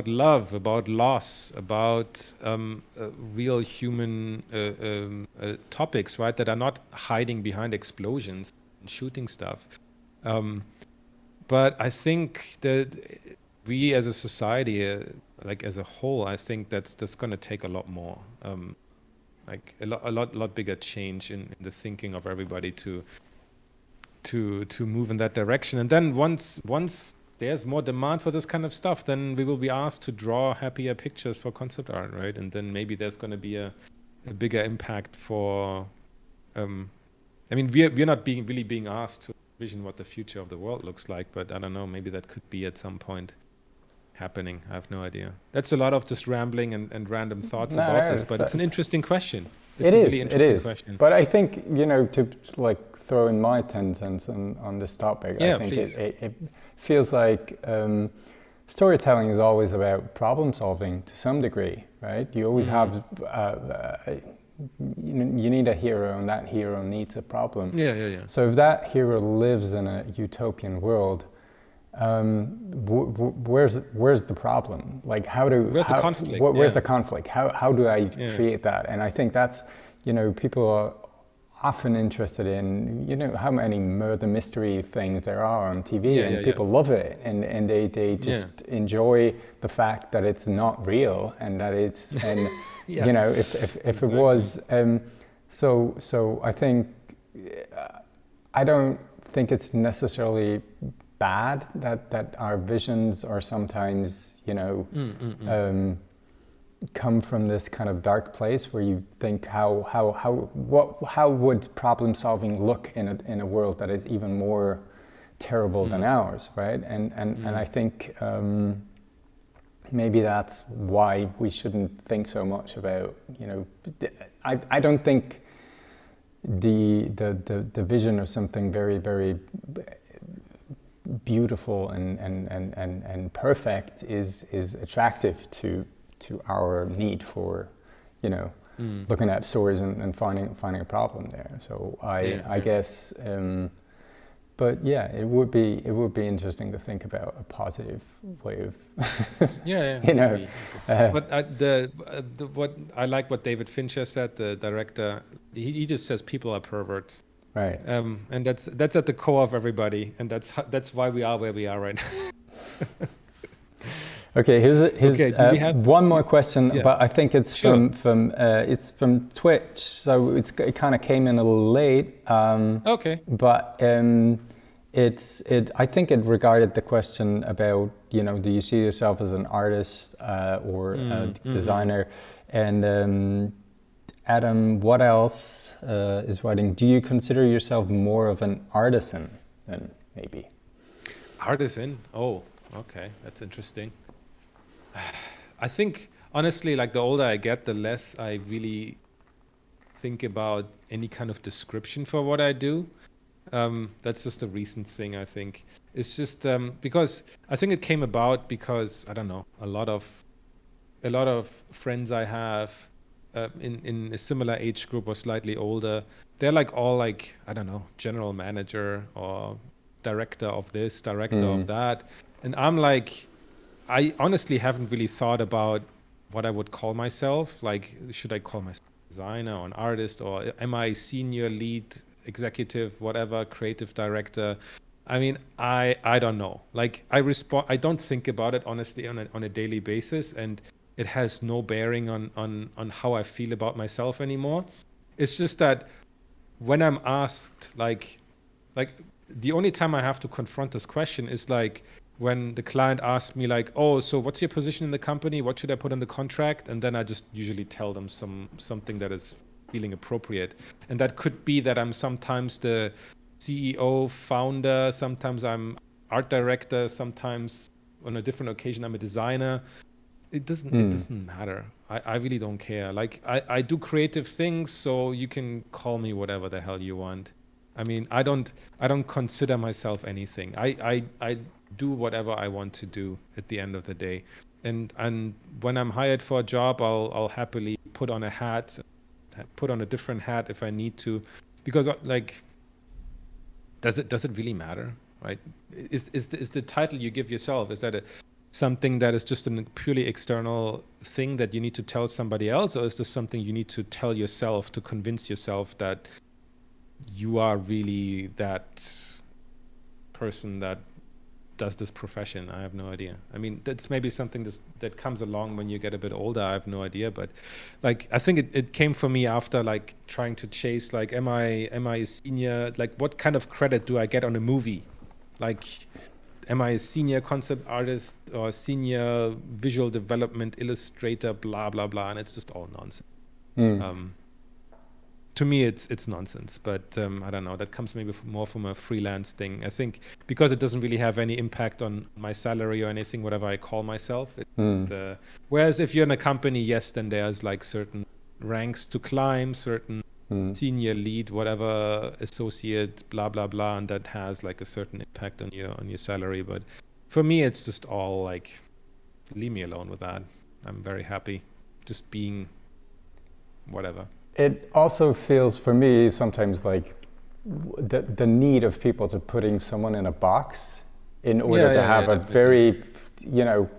Speaker 1: love, about loss, about real human topics, right? That are not hiding behind explosions and shooting stuff. But I think that we as a society, like as a whole, I think that's going to take a lot more, like a lot bigger change in the thinking of everybody to move in that direction. And then once there's more demand for this kind of stuff, then we will be asked to draw happier pictures for concept art, right? And then maybe there's going to be a bigger impact for. I mean, we're not really being asked to vision what the future of the world looks like, but I don't know. Maybe that could be at some point happening. I have no idea. That's a lot of just rambling and random thoughts about this, but it's an interesting question. It's a really interesting question.
Speaker 2: But I think, to like throw in my 10 cents on this topic, I think it feels like storytelling is always about problem solving to some degree, right? You always have you need a hero, and that hero needs a problem.
Speaker 1: Yeah.
Speaker 2: So if that hero lives in a utopian world, where's the problem? Like,
Speaker 1: Where's the conflict?
Speaker 2: Where's the conflict? How do I create that? And I think that's, people are often interested in, how many murder mystery things there are on TV, and people love it, and they just enjoy the fact that it's not real, and that it's, and if it was, so I think, I don't think it's necessarily bad that our visions are sometimes, come from this kind of dark place where you think how would problem solving look in a world that is even more terrible than ours, right? And I think maybe that's why we shouldn't think so much about, I don't think the vision of something very, very beautiful and perfect is attractive to our need for, looking at stories and finding a problem there. So I guess, but yeah, it would be interesting to think about a positive way of,
Speaker 1: But what I like what David Fincher said, the director. He just says people are perverts.
Speaker 2: Right.
Speaker 1: And that's at the core of everybody, and that's why we are where we are right now.
Speaker 2: Okay, here's one more question, but I think it's from Twitch, so it kind of came in a little late.
Speaker 1: Okay.
Speaker 2: But I think it regarded the question about, do you see yourself as an artist or a designer? And Adam, what else is writing? Do you consider yourself more of an artisan then, maybe?
Speaker 1: Artisan? Oh, okay, that's interesting. I think, honestly, like the older I get, the less I really think about any kind of description for what I do. That's just a recent thing, I think. It's just because I think it came about because, I don't know, a lot of friends I have in a similar age group or slightly older, they're like all like, I don't know, general manager or director of this, director of that. And I'm like, I honestly haven't really thought about what I would call myself. Like, should I call myself a designer or an artist, or am I senior lead executive, whatever, creative director? I mean, I don't know. Like, I don't think about it honestly on a daily basis, and it has no bearing on how I feel about myself anymore. It's just that when I'm asked, like the only time I have to confront this question is like when the client asks me like, oh, so what's your position in the company? What should I put in the contract? And then I just usually tell them something that is feeling appropriate. And that could be that I'm sometimes the CEO, founder, sometimes I'm art director, sometimes on a different occasion I'm a designer. It doesn't matter. I really don't care. Like I do creative things, so you can call me whatever the hell you want. I mean, I don't consider myself anything. I do whatever I want to do at the end of the day. And when I'm hired for a job, I'll happily put on a different hat if I need to, because like, does it really matter, right? Is the title you give yourself, is that something that is just a purely external thing that you need to tell somebody else, or is this something you need to tell yourself to convince yourself that you are really that person that does this profession? I have no idea. I mean, that's maybe something that comes along when you get a bit older. I have no idea, but like, I think it came for me after like trying to chase, like, am I a senior? Like, what kind of credit do I get on a movie? Like, am I a senior concept artist or senior visual development illustrator, blah, blah, blah. And it's just all nonsense. To me, it's nonsense, but I don't know. That comes maybe more from a freelance thing. I think because it doesn't really have any impact on my salary or anything, whatever I call myself. Whereas if you're in a company, yes, then there's like certain ranks to climb, certain senior lead, whatever, associate, blah, blah, blah. And that has like a certain impact on your salary. But for me, it's just all like, leave me alone with that. I'm very happy just being whatever.
Speaker 2: it also feels for me sometimes like the need of people to putting someone in a box in order to have a very,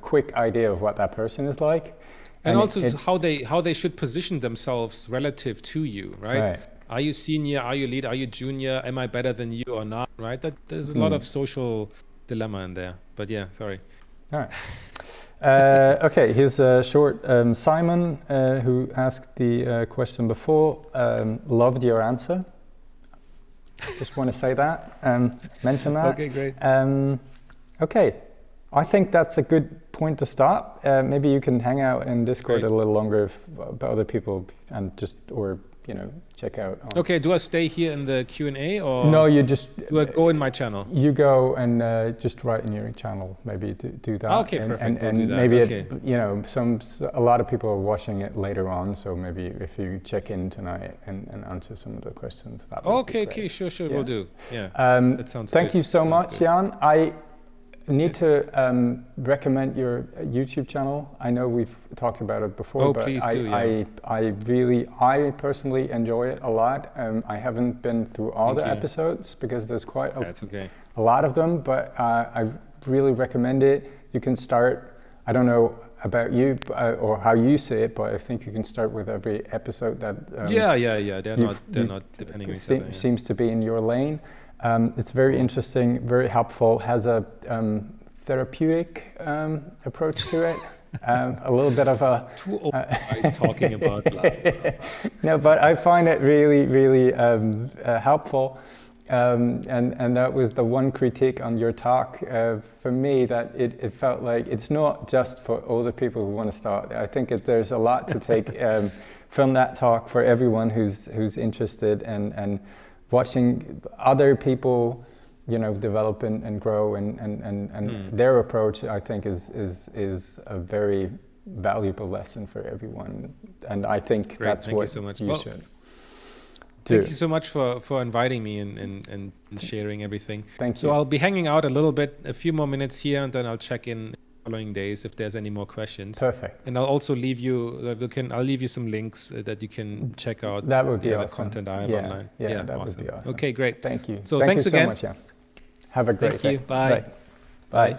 Speaker 2: quick idea of what that person is like.
Speaker 1: And also how they should position themselves relative to you, right? Are you senior? Are you lead? Are you junior? Am I better than you or not? Right? There's a lot of social dilemma in there. But yeah, sorry.
Speaker 2: All right. Okay, here's a short. Simon, who asked the question before, loved your answer. Just want to say that, mention that.
Speaker 1: Okay, great.
Speaker 2: Okay, I think that's a good point to stop. Maybe you can hang out in Discord a little longer about other people and check out.
Speaker 1: Okay, do I stay here in the Q&A or?
Speaker 2: No, you just.
Speaker 1: Do I go in my channel?
Speaker 2: You go and just write in your channel. Maybe do that.
Speaker 1: Okay, perfect.
Speaker 2: And
Speaker 1: we'll do that.
Speaker 2: maybe
Speaker 1: okay.
Speaker 2: a lot of people are watching it later on. So maybe if you check in tonight and answer some of the questions, that would be great.
Speaker 1: Okay, sure,
Speaker 2: yeah.
Speaker 1: we'll do. Yeah, that sounds
Speaker 2: Thank
Speaker 1: good.
Speaker 2: you so much,
Speaker 1: good.
Speaker 2: Jan. I need to recommend your YouTube channel. I know we've talked about it before, but
Speaker 1: please do,
Speaker 2: I personally enjoy it a lot. I haven't been through all the episodes because there's quite a lot of them, but I really recommend it. You can start, I don't know about you or how you see it, but I think you can start with every episode that
Speaker 1: they're not depending on each other.
Speaker 2: Seems to be in your lane. It's very interesting, very helpful, has a therapeutic approach to it. A little bit of a...
Speaker 1: Too old guys talking about love.
Speaker 2: No, but I find it really, really helpful. And that was the one critique on your talk for me, that it felt like it's not just for older people who want to start. I think there's a lot to take from that talk for everyone who's interested and watching other people, develop and grow and their approach, I think is a very valuable lesson for everyone. And I think that's what you should do.
Speaker 1: Thank you so much for inviting me and sharing everything.
Speaker 2: Thank you.
Speaker 1: So I'll be hanging out a few more minutes here, and then I'll check in following days if there's any more questions.
Speaker 2: Perfect.
Speaker 1: And I'll also leave you I'll leave you some links that you can check out.
Speaker 2: That would be
Speaker 1: the
Speaker 2: awesome.
Speaker 1: Content I have online.
Speaker 2: Yeah, that would be awesome.
Speaker 1: Okay, great.
Speaker 2: Thank you.
Speaker 1: So
Speaker 2: thanks
Speaker 1: again.
Speaker 2: So much, yeah. Have a great day.
Speaker 1: Thank you. Bye.
Speaker 2: Bye.